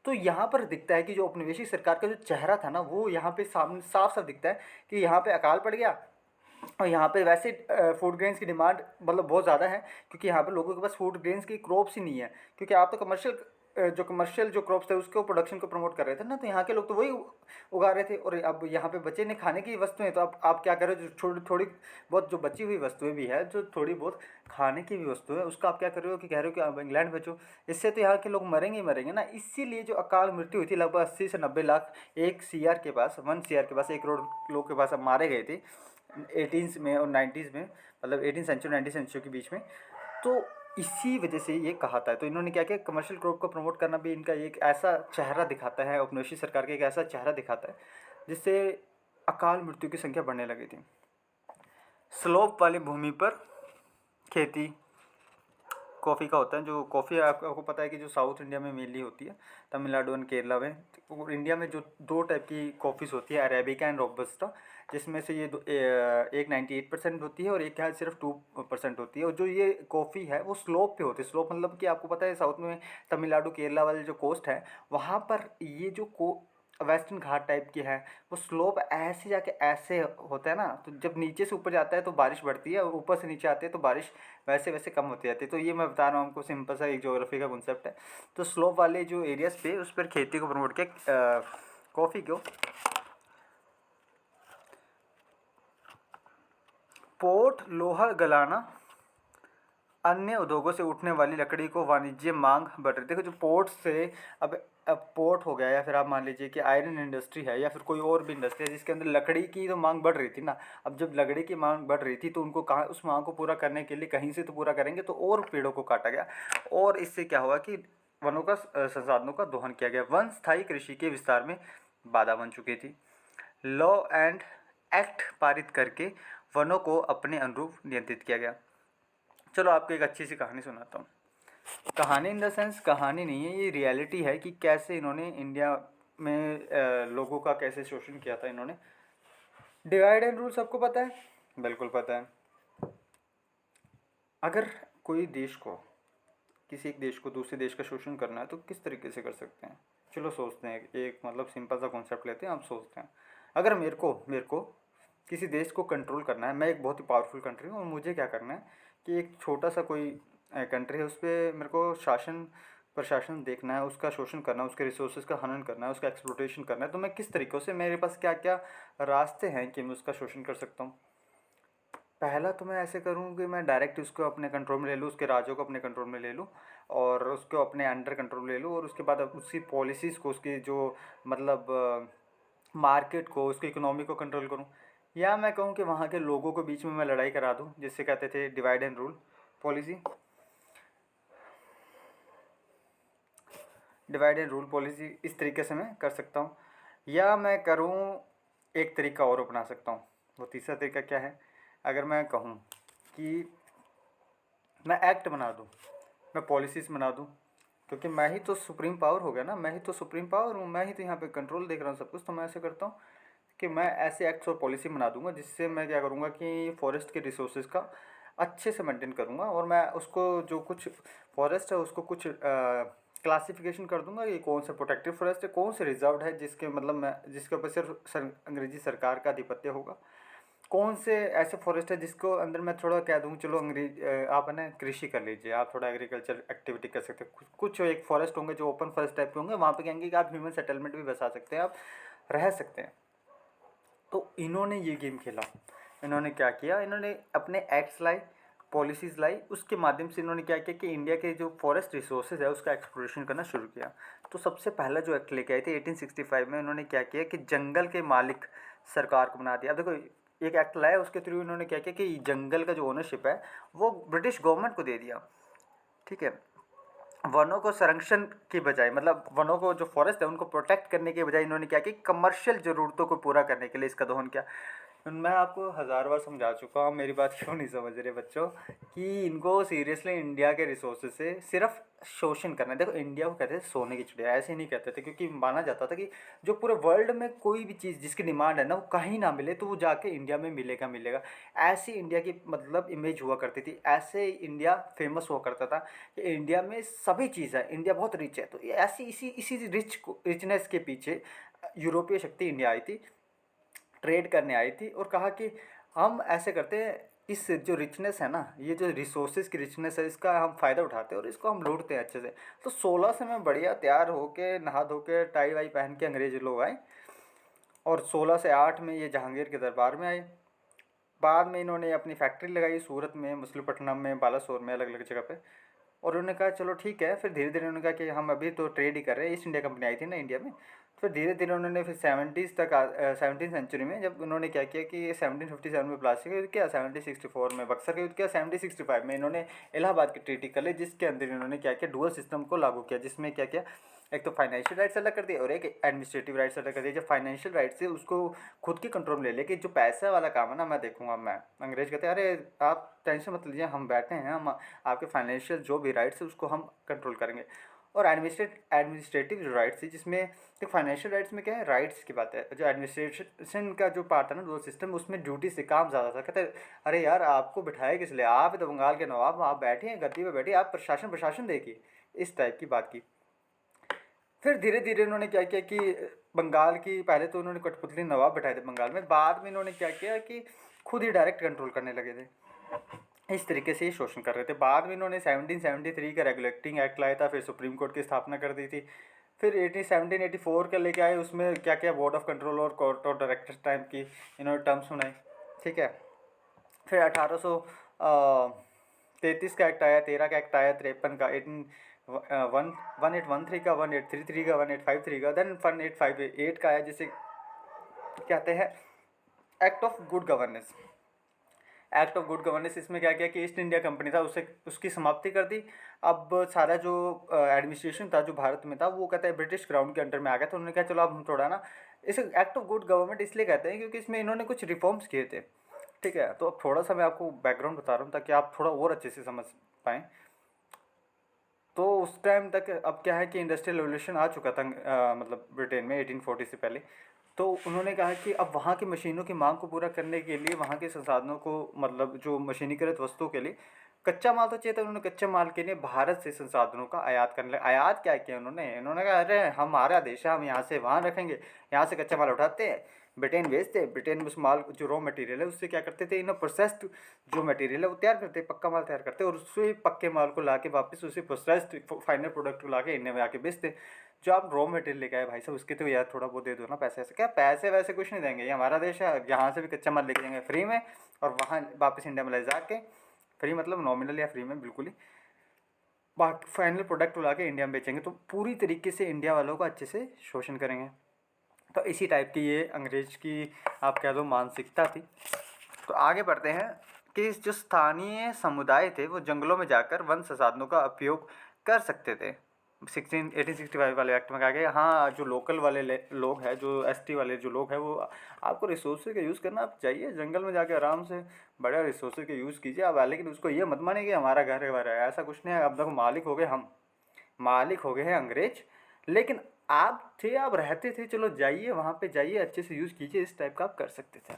तो यहाँ पर दिखता है कि जो औपनिवेशिक सरकार का जो चेहरा था ना वो यहाँ पे सामने साफ साफ दिखता है कि यहाँ पे अकाल पड़ गया और यहाँ पे वैसे फूड ग्रेन्स की डिमांड मतलब बहुत ज़्यादा है क्योंकि यहाँ पे लोगों के पास फूड ग्रेन्स की क्रॉप्स ही नहीं है। क्योंकि आप तो कमर्शियल जो क्रॉप्स थे उसको प्रोडक्शन को प्रमोट कर रहे थे ना, तो यहाँ के लोग तो वही उगा रहे थे। और अब यहाँ पे बचे नहीं खाने की वस्तुएं, तो अब आप क्या कर रहे हो, जो थोड़ी बहुत जो बची हुई वस्तुएं भी है, जो थोड़ी बहुत खाने की भी वस्तु है, उसका आप क्या कर रहे हो कि कह रहे हो कि अब इंग्लैंड भेजो। इससे तो यहाँ के लोग मरेंगे ही मरेंगे ना। इसीलिए जो अकाल मृत्यु हुई थी लगभग 80 से 90 लाख, 1 CR के पास, 1 CR के पास, 1 करोड़ लोग के पास अब मारे गए थे 18 में और 90s में, मतलब 18 सेंचुरी 19 सेंचुरी के बीच में। तो इसी वजह से ये कहाता है। तो इन्होंने क्या किया, कमर्शियल क्रॉप को प्रमोट करना भी इनका एक ऐसा चेहरा दिखाता है, औपनिवेशिक सरकार का एक ऐसा चेहरा दिखाता है जिससे अकाल मृत्यु की संख्या बढ़ने लगी थी। स्लोप वाली भूमि पर खेती कॉफ़ी का होता है। जो कॉफ़ी आपको पता है कि जो साउथ इंडिया में मेनली होती है, तमिलनाडु एंड केरला में। और इंडिया में जो दो टाइप की कॉफ़ीज़ होती है, अरेबिका एंड रोबस्टा, जिसमें से ये एक 98% होती है और एक है सिर्फ 2% होती है। और जो ये कॉफ़ी है वो स्लोप पे होती है। स्लोप मतलब कि आपको पता है साउथ में तमिलनाडु केरला वाले जो कोस्ट है, वहाँ पर ये जो वेस्टर्न घाट टाइप की है, वो स्लोप ऐसे जाके ऐसे होता है ना, तो जब नीचे से ऊपर जाता है तो बारिश बढ़ती है और ऊपर से नीचे आते हैं तो बारिश वैसे वैसे कम होती जाती है। तो ये मैं बता रहा हूँ आपको, सिंपल सा एक ज्योग्राफी का कॉन्सेप्ट है। तो स्लोप वाले जो एरियाज पे उस पर खेती को प्रमोट किया, कॉफ़ी को। पोर्ट लोहा गलाना, अन्य उद्योगों से उठने वाली लकड़ी को वाणिज्य मांग बढ़ रही। देखो जो पोर्ट से अब पोर्ट हो गया, या फिर आप मान लीजिए कि आयरन इंडस्ट्री है, या फिर कोई और भी इंडस्ट्री है जिसके अंदर लकड़ी की तो मांग बढ़ रही थी ना। अब जब लकड़ी की मांग बढ़ रही थी तो उनको कहाँ, उस मांग को पूरा करने के लिए कहीं से तो पूरा करेंगे, तो और पेड़ों को काटा गया। और इससे क्या हुआ कि वनों का संसाधनों का दोहन किया गया। वन स्थायी कृषि के विस्तार में बाधा बन चुकी थी। लॉ एंड एक्ट पारित करके वनों को अपने अनुरूप नियंत्रित किया गया। चलो आपको एक अच्छी सी कहानी सुनाता हूँ। कहानी इन द सेंस कहानी नहीं है, ये रियलिटी है कि कैसे इन्होंने इंडिया में लोगों का कैसे शोषण किया था इन्होंने। डिवाइड एंड रूल सबको पता है, बिल्कुल पता है। अगर कोई देश को, किसी एक देश को दूसरे देश का शोषण करना है तो किस तरीके से कर सकते हैं। चलो सोचते हैं, एक मतलब सिंपल सा कॉन्सेप्ट लेते हैं, आप सोचते हैं। अगर मेरे को किसी देश को कंट्रोल करना है, मैं एक बहुत ही पावरफुल कंट्री हूँ और मुझे क्या करना है कि एक छोटा सा कोई कंट्री है, उस पर मेरे को प्रशासन देखना है, उसका शोषण करना है, उसके रिसोर्सेज का हनन करना है, उसका एक्सप्लोटेशन करना है। तो मैं किस तरीक़ों से, मेरे पास क्या क्या रास्ते हैं कि मैं उसका शोषण कर सकता हूँ। पहला तो मैं ऐसे करूँ कि मैं डायरेक्ट उसको अपने कंट्रोल में ले लूँ, उसके राज्यों को अपने कंट्रोल में ले लूँ और उसको अपने अंडर कंट्रोल ले लूँ। और उसके बाद उसकी पॉलिसीज़ को, उसकी जो मतलब मार्केट को, उसकी इकोनॉमी को कंट्रोल करूँ। या मैं कहूँ कि वहाँ के लोगों के बीच में मैं लड़ाई करा दूँ, जिससे कहते थे divide and rule policy. Divide and rule policy इस तरीके से मैं कर सकता हूँ। या मैं करूँ, एक तरीका और अपना सकता हूँ। वो तीसरा तरीका क्या है, अगर मैं कहूँ कि मैं एक्ट बना दूँ, मैं पॉलिसीज़ बना दूँ, क्योंकि मैं ही तो सुप्रीम पावर हो गया ना, मैं ही तो सुप्रीम पावर हूँ, मैं ही तो यहाँ पे कंट्रोल देख रहा हूँ सब कुछ। तो मैं ऐसे करता हूँ कि मैं ऐसे एक्ट्स और पॉलिसी बना दूंगा जिससे मैं क्या करूँगा कि फॉरेस्ट के रिसोर्सेज का अच्छे से मेंटेन करूँगा। और मैं उसको, जो कुछ फॉरेस्ट है उसको कुछ क्लासिफिकेशन कर दूंगा कि कौन सा प्रोटेक्टिव फॉरेस्ट है, कौन से रिजर्व्ड है, जिसके मतलब मैं जिसके ऊपर सिर्फ अंग्रेजी सरकार का आधिपत्य होगा, कौन से ऐसे फॉरेस्ट है जिसको अंदर मैं थोड़ा कह दूँ चलो आप है ना कृषि कर लीजिए, आप थोड़ा एग्रीकल्चर एक्टिविटी कर सकते हैं। कुछ एक फॉरेस्ट होंगे जो ओपन फॉरेस्ट टाइप के होंगे, वहाँ पे कहेंगे कि आप ह्यूमन सेटलमेंट भी बसा सकते हैं, आप रह सकते हैं। तो इन्होंने ये गेम खेला। इन्होंने क्या किया, इन्होंने अपने एक्ट्स लाई, पॉलिसीज़ लाई, उसके माध्यम से इन्होंने क्या किया कि इंडिया के जो फॉरेस्ट रिसोर्सेज है उसका एक्सप्लोरेशन करना शुरू किया। तो सबसे पहला जो एक्ट लेके आए थे 1865 में, इन्होंने क्या किया कि जंगल के मालिक सरकार को बना दिया। अब देखो एक एक्ट लाया, उसके थ्रू इन्होंने क्या किया कि जंगल का जो ओनरशिप है वो ब्रिटिश गवर्नमेंट को दे दिया। ठीक है। वनों को संरक्षण की बजाय, मतलब वनों को जो फॉरेस्ट है उनको प्रोटेक्ट करने के बजाय इन्होंने क्या किया, कमर्शियल ज़रूरतों को पूरा करने के लिए इसका दोहन किया। मैं आपको हज़ार बार समझा चुका हूँ, मेरी बात क्यों नहीं समझ रहे बच्चों, कि इनको सीरियसली इंडिया के रिसोर्सेज से सिर्फ शोषण करना है। देखो इंडिया को कहते थे सोने की चिड़िया, ऐसे नहीं कहते थे, क्योंकि माना जाता था कि जो पूरे वर्ल्ड में कोई भी चीज़ जिसकी डिमांड है ना, वो कहीं ना मिले तो वो जाके इंडिया में मिलेगा मिलेगा। ऐसी इंडिया की मतलब इमेज हुआ करती थी, ऐसे इंडिया फेमस हुआ करता था कि इंडिया में सभी चीज़ है, इंडिया बहुत रिच है। तो ये ऐसी इसी इसी रिचनेस के पीछे यूरोपीय शक्ति इंडिया आई थी, ट्रेड करने आई थी और कहा कि हम ऐसे करते हैं, इस जो रिचनेस है ना, ये जो रिसोर्सेज की रिचनेस है, इसका हम फ़ायदा उठाते हैं और इसको हम लूटते हैं अच्छे से। तो 16 से मैं बढ़िया तैयार होके, नहा धो के, टाई वाई पहन के अंग्रेज लोग आए और 16 से 8 में ये जहांगीर के दरबार में आए। बाद में इन्होंने अपनी फैक्ट्री लगाई सूरत में, मछलीपट्टनम में, बालासोर में, अलग अलग जगह पे। और उन्होंने कहा चलो ठीक है। फिर धीरे धीरे उन्होंने कहा कि हम अभी तो ट्रेड ही कर रहे हैं, ईस्ट इंडिया कंपनी आई थी ना इंडिया में। फिर धीरे धीरे उन्होंने फिर 70s तक 17th सेंचुरी में जब उन्होंने क्या किया कि 1757 में प्लासी का युद्ध किया, 1764 में बक्सर का युद्ध किया, 1765 में इन्होंने इलाहाबाद की ट्रीटी कर ली, जिसके अंदर इन्होंने क्या किया, डुअल सिस्टम को लागू किया, जिसमें क्या किया एक तो फाइनेंशियल राइट्स अलग कर दिए और एक एडमिनिस्ट्रेटिव राइट्स अलग कर दिए। जब फाइनेंशियल राइट्स है उसको खुद की कंट्रोल में ले लेके जो पैसा वाला काम है ना मैं देखूंगा। मैं अंग्रेज कहते हैं अरे आप टेंशन मत लीजिए, हम बैठे हैं, हम आपके फाइनेंशियल जो भी राइट्स है उसको हम कंट्रोल करेंगे। और एडमिनिस्ट्रेटिव जो राइट्स है जिसमें तो फाइनेंशियल राइट्स में क्या है, राइट्स की बात है। जो एडमिनिस्ट्रेशन का जो पार्ट है ना वो सिस्टम, उसमें ड्यूटी से काम ज़्यादा था। कहते हैं अरे यार आपको बिठाया किस लिए, आप ही तो बंगाल के नवाब, आप बैठे हैं गद्दी पे बैठे, आप प्रशासन प्रशासन देखिए, इस टाइप की बात की। फिर धीरे धीरे उन्होंने क्या किया कि बंगाल की, पहले तो उन्होंने कठपुतली नवाब बैठाए थे बंगाल में, बाद में इन्होंने क्या किया कि खुद ही डायरेक्ट कंट्रोल करने लगे थे। इस तरीके से ही शोषण कर रहे थे। बाद में इन्होंने 1773 का रेगुलेटिंग एक्ट लाया था, फिर सुप्रीम कोर्ट की स्थापना कर दी थी। फिर 1784 का लेके आए, उसमें क्या क्या बोर्ड ऑफ कंट्रोल और कोर्ट ऑफ डायरेक्टर्स टाइप की इन्होंने टर्म्स बनाए। ठीक है। फिर 1833 का एक्ट आया, 13 का एक्ट आया, 53 का, 1813 का, 1833 का, 1853 का, देन 1858 का आया जिसे कहते हैं act of good governance. Act of good governance इसमें क्या किया कि ईस्ट इंडिया कंपनी था उसे उसकी समाप्ति कर दी। अब सारा जो एडमिनिस्ट्रेशन था जो भारत में था वो कहते हैं ब्रिटिश क्राउन के अंडर में आ गया। तो उन्होंने कहा चलो अब हम थोड़ा ना, इसे एक्ट ऑफ गुड गवर्नमेंट इसलिए कहते हैं क्योंकि इसमें इन्होंने कुछ रिफॉर्म्स किए थे। ठीक है। तो अब थोड़ा सा मैं आपको बैकग्राउंड बता रहा हूँ ताकि आप थोड़ा और अच्छे से समझ पाएँ। तो उस टाइम तक अब क्या है कि इंडस्ट्रियल रेवोल्यूशन आ चुका था मतलब ब्रिटेन में 1840 से पहले। तो उन्होंने कहा कि अब वहाँ की मशीनों की मांग को पूरा करने के लिए, वहाँ के संसाधनों को मतलब जो मशीनीकृत वस्तुओं के लिए कच्चा माल तो चाहिए था। उन्होंने कच्चे माल के लिए भारत से संसाधनों का आयात करने लगे। आयात क्या किया उन्होंने कहा अरे हमारा देश है, हम यहाँ से वहाँ रखेंगे, यहाँ से कच्चा माल उठाते हैं, ब्रिटेन भेजते हैं, ब्रिटेन में उस माल जो रॉ मटेरियल है उससे क्या करते थे, इन प्रोसेस्ड जो मटेरियल है वो तैयार करते, पक्का माल तैयार करते, और उससे पक्के माल को ला के वापस उसे प्रोसेस्ड फाइनल प्रोडक्ट को ला के इंडिया में आके बेचते। जो आप रॉ मटेरियल लेके आए भाई साहब उसके तो यार थोड़ा बहुत दे दो ना पैसे। ऐसे क्या पैसे वैसे कुछ नहीं देंगे, ये हमारा देश है, यहाँ से भी कच्चा माल लेके जाएंगे फ्री में और वहाँ वापस इंडिया में ले जाके, फ्री मतलब नॉमिनल या फ्री में बिल्कुल ही, बाकी फाइनल प्रोडक्ट ला के इंडिया में बेचेंगे। तो पूरी तरीके से इंडिया वालों का अच्छे से शोषण करेंगे। तो इसी टाइप की ये अंग्रेज की आप कह दो मानसिकता थी। तो आगे बढ़ते हैं कि जो स्थानीय समुदाय थे वो जंगलों में जाकर वन संसाधनों का उपयोग कर सकते थे। 1865 वाले एक्ट में कहा गया हाँ जो लोकल वाले लोग हैं, जो एसटी वाले जो लोग हैं, वो आपको रिसोर्सेज का यूज़ करना, आप जाइए जंगल में जाके आराम से बड़े रिसोर्सेज का यूज़ कीजिए आप, लेकिन उसको ये मत मानिए कि हमारा घर है हमारा है, ऐसा कुछ नहीं है। अब देखो मालिक हो गए हम, मालिक हो गए हैं अंग्रेज, लेकिन आप थे, आप रहते थे, चलो जाइए वहाँ पे जाइए अच्छे से यूज़ कीजिए, इस टाइप का आप कर सकते थे।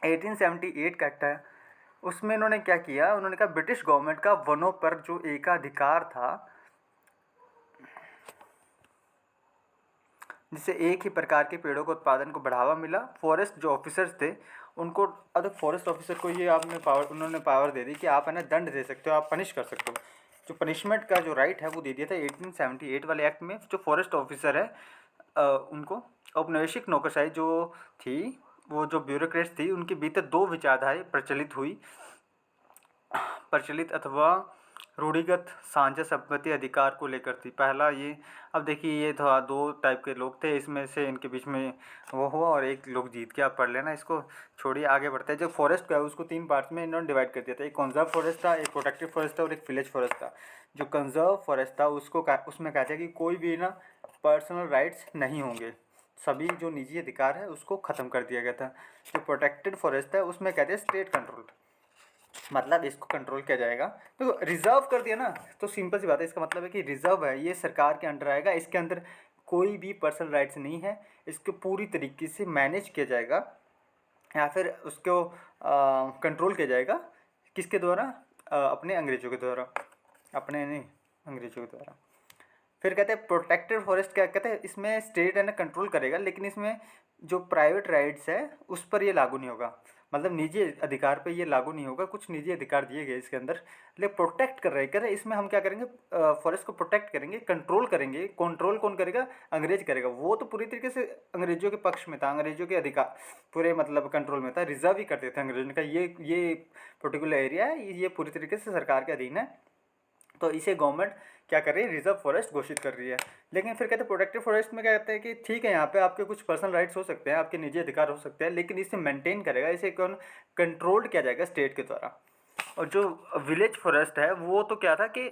1878 का एक्ट है, उसमें इन्होंने क्या किया, उन्होंने कहा ब्रिटिश गवर्नमेंट का वनों पर जो एकाधिकार था, जिससे एक ही प्रकार के पेड़ों के उत्पादन को बढ़ावा मिला, फॉरेस्ट जो ऑफिसर्स थे उनको, अब फॉरेस्ट ऑफिसर को ये आपने पावर, उन्होंने पावर दे दी कि आप है ना दंड दे सकते हो, आप पनिश कर सकते हो। जो पनिशमेंट का जो राइट है वो दे दिया था 1878 वाले एक्ट में। जो फॉरेस्ट ऑफिसर है उनको औपनिवेशिक नौकरशाही जो थी, वो जो ब्यूरोक्रेट्स थी, उनके भीतर दो विचारधाराएं प्रचलित अथवा रूढ़िगत साझा संपत्ति अधिकार को लेकर थी। पहला ये, अब देखिए ये था दो टाइप के लोग थे, इसमें से इनके बीच में वो हुआ और एक लोग जीत के, आप पढ़ लेना इसको, छोड़िए आगे बढ़ते हैं। जो फॉरेस्ट का है उसको तीन पार्ट्स में इन्होंने डिवाइड कर दिया था, एक कंजर्व फॉरेस्ट था, एक प्रोटेक्टिव फॉरेस्ट था और एक विलेज फॉरेस्ट था। जो कंजर्व फॉरेस्ट था उसको उसमें कहते हैं कि कोई भी ना पर्सनल राइट्स नहीं होंगे, सभी जो निजी अधिकार है उसको ख़त्म कर दिया गया था। जो प्रोटेक्टेड फॉरेस्ट है उसमें कहते हैं स्टेट कंट्रोल, मतलब इसको कंट्रोल किया जाएगा। तो रिजर्व कर दिया ना, तो सिंपल सी बात है, इसका मतलब है कि रिजर्व है, ये सरकार के अंडर आएगा, इसके अंदर कोई भी पर्सनल राइट्स नहीं है, इसको पूरी तरीके से मैनेज किया जाएगा या फिर उसको कंट्रोल किया जाएगा। किसके द्वारा? अपने अंग्रेज़ों के द्वारा, अपने नहीं अंग्रेज़ों के द्वारा। फिर कहते हैं प्रोटेक्टेड फॉरेस्ट, क्या कहते हैं, इसमें स्टेट है ना कंट्रोल करेगा, लेकिन इसमें जो प्राइवेट राइट्स है उस पर ये लागू नहीं होगा, मतलब निजी अधिकार पे ये लागू नहीं होगा। कुछ निजी अधिकार दिए गए इसके अंदर, लेकिन प्रोटेक्ट कर रहे, कह रहे इसमें हम क्या करेंगे, फॉरेस्ट को प्रोटेक्ट करेंगे, कंट्रोल करेंगे। कंट्रोल कौन करेगा? अंग्रेज करेगा। वो तो पूरी तरीके से अंग्रेजों के पक्ष में था, अंग्रेजों के अधिकार पूरे मतलब कंट्रोल में था, रिजर्व ही करते थे अंग्रेजों ने कहा ये पर्टिकुलर एरिया है, ये पूरी तरीके से सरकार के अधीन है। तो इसे गवर्नमेंट क्या कर रही है, रिजर्व फॉरेस्ट घोषित कर रही है। लेकिन फिर कहते हैं प्रोटेक्टेड फॉरेस्ट में क्या कहते हैं कि ठीक है यहाँ पे आपके कुछ पर्सनल राइट्स हो सकते हैं, आपके निजी अधिकार हो सकते हैं, लेकिन इसे मेंटेन करेगा, इसे कौन कंट्रोल किया जाएगा? स्टेट के द्वारा। और जो विलेज फॉरेस्ट है वो तो क्या था कि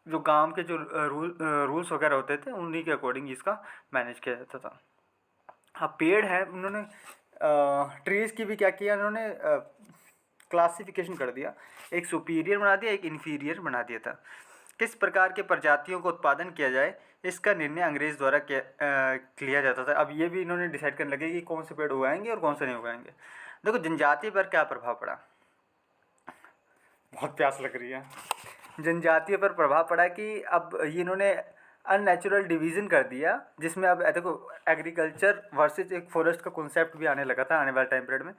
जो गांव के जो रूल्स वगैरह होते थे उन्हीं के अकॉर्डिंग इसका मैनेज किया जाता था। अब पेड़ है, उन्होंने ट्रीज़ की भी क्या किया, उन्होंने क्लासिफिकेशन कर दिया, एक सुपीरियर बना दिया, एक इन्फीरियर बना दिया था। किस प्रकार के प्रजातियों को उत्पादन किया जाए इसका निर्णय अंग्रेज़ द्वारा लिया जाता था। अब ये भी इन्होंने डिसाइड करने लगे कि कौन से पेड़ उगाएंगे और कौन से नहीं उगाएंगे। देखो जनजाति पर क्या प्रभाव पड़ा, बहुत प्यास लग रही है। जनजातियों पर प्रभाव पड़ा कि अब ये इन्होंने अननेचुरल डिवीज़न कर दिया, जिसमें अब देखो एग्रीकल्चर वर्सेस एक फॉरेस्ट का कॉन्सेप्ट भी आने लगा था आने वाले टाइम पीरियड में।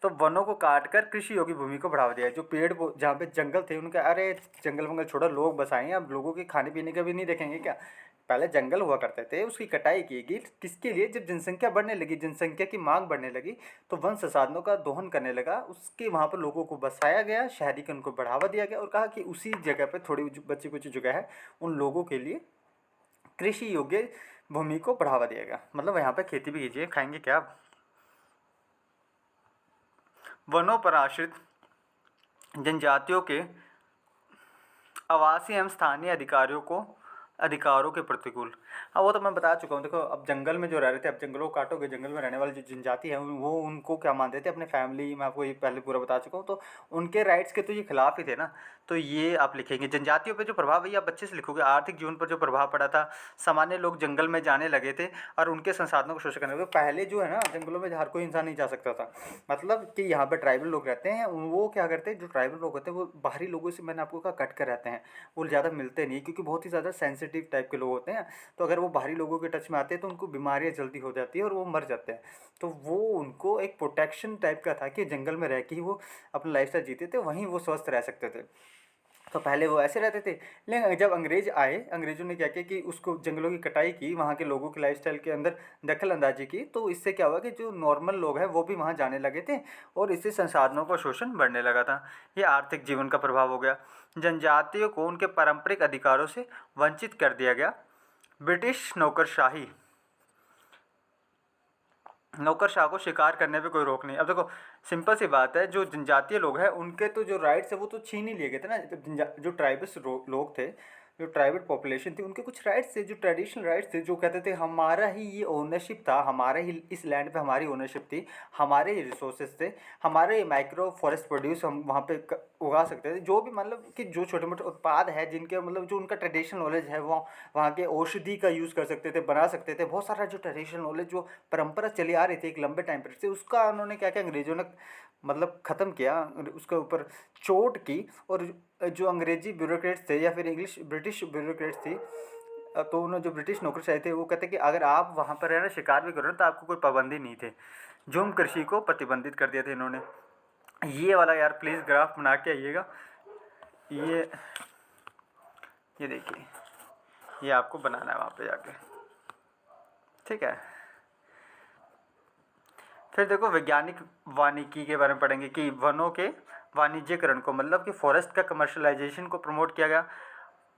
तो वनों को काट कर कृषि योग्य भूमि को बढ़ावा दिया। जो पेड़ जहाँ पे जंगल थे उनका, अरे जंगल वंगल छोड़ो, लोग बसाएं, अब लोगों के खाने पीने का भी नहीं देखेंगे क्या। पहले जंगल हुआ करते थे, उसकी कटाई की गई किसके लिए, जब जनसंख्या बढ़ने लगी, जनसंख्या की मांग बढ़ने लगी तो वन संसाधनों का दोहन करने लगा, उसके वहाँ पर लोगों को बसाया गया, शहरीकरण को बढ़ावा दिया गया और कहा कि उसी जगह पर थोड़ी बची कुछ जगह है उन लोगों के लिए कृषि योग्य भूमि को बढ़ावा दिया गया। मतलब यहाँ पे खेती भी कीजिए, खाएंगे क्या। वनों पर आश्रित जनजातियों के आवासीय एवं स्थानीय अधिकारों के प्रतिकूल। हाँ वो तो मैं बता चुका हूँ। देखो अब जंगल में जो रह रहे थे, अब जंगलों को काटोगे, जंगल में रहने वाली जो जनजाति है वो उनको क्या मानते थे, अपने फैमिली, मैं आपको ये पहले पूरा बता चुका हूँ। तो उनके राइट्स के तो ये खिलाफ ही थे ना। तो ये आप लिखेंगे जनजातियों पे जो प्रभाव है ये आप अच्छे से लिखोगे। आर्थिक जीवन पर जो प्रभाव पड़ा था, सामान्य लोग जंगल में जाने लगे थे और उनके संसाधनों को शोषण करने लगे। पहले जो है ना जंगलों में हर कोई इंसान नहीं जा सकता था, मतलब कि यहाँ पे ट्राइबल लोग रहते हैं, वो क्या करते हैं, जो ट्राइबल लोग होते हैं वो बाहरी लोगों से, मैंने आपको कहा, कट कर रहते हैं, वो ज़्यादा मिलते नहीं क्योंकि बहुत ही ज़्यादा सेंसिटिव टाइप के लोग होते हैं। तो अगर वो बाहरी लोगों के टच में आते हैं तो उनको बीमारियाँ जल्दी हो जाती है और वो मर जाते हैं। तो वो उनको एक प्रोटेक्शन टाइप का था कि जंगल में रह के ही वो अपना लाइफस्टाइल जीते थे, वहीं वो स्वस्थ रह सकते थे। तो पहले वो ऐसे रहते थे। लेकिन जब अंग्रेज आए, अंग्रेज़ों ने क्या किया कि उसको जंगलों की कटाई की, वहाँ के लोगों के लाइफस्टाइल के अंदर दखल अंदाजी की, तो इससे क्या हुआ कि जो नॉर्मल लोग हैं वो भी वहाँ जाने लगे थे और इससे संसाधनों का शोषण बढ़ने लगा था। ये आर्थिक जीवन का प्रभाव हो गया। जनजातियों को उनके पारंपरिक अधिकारों से वंचित कर दिया गया। ब्रिटिश नौकरशाह को शिकार करने पे कोई रोक नहीं। अब देखो सिंपल सी बात है, जो जनजातीय लोग हैं उनके तो जो राइट्स है वो तो छीन ही लिए गए थे ना। जो ट्राइबल्स लोग थे, जो ट्राइबल पॉपुलेशन थी, उनके कुछ राइट्स थे, जो ट्रेडिशनल राइट्स थे, जो कहते थे हमारा ही ये ओनरशिप था, हमारा ही इस लैंड पे हमारी ओनरशिप थी, हमारे ही रिसोर्सेज थे, हमारे माइक्रो फॉरेस्ट प्रोड्यूस हम वहाँ पे उगा सकते थे, जो भी मतलब कि जो छोटे मोटे उत्पाद है जिनके मतलब जो उनका ट्रेडिशनल नॉलेज है वो वहाँ के औषधि का यूज़ कर सकते थे, बना सकते थे। बहुत सारा जो ट्रेडिशनल नॉलेज जो परंपरा चली आ रही थी एक लंबे टाइम पीरियड से, उसका उन्होंने क्या किया, अंग्रेज़ों ने मतलब ख़त्म किया, उसके ऊपर चोट की। और जो अंग्रेजी ब्यूरोक्रेट्स थे या फिर ब्रिटिश ब्यूरोक्रेट्स थी, तो उन्होंने जो ब्रिटिश नौकरशाही थे वो कहते कि अगर आप वहाँ पर रहना शिकार भी करो तो आपको कोई पाबंदी नहीं थे। झूम कृषि को प्रतिबंधित कर दिया था इन्होंने। ये वाला यार प्लीज़ ग्राफ बना के आइएगा। ये देखिए, ये आपको बनाना है वहाँ पे जाके, ठीक है। फिर देखो वैज्ञानिक वानिकी के बारे में पढ़ेंगे कि वनों के वाणिज्यकरण को, मतलब कि फॉरेस्ट का कमर्शलाइजेशन को प्रमोट किया गया।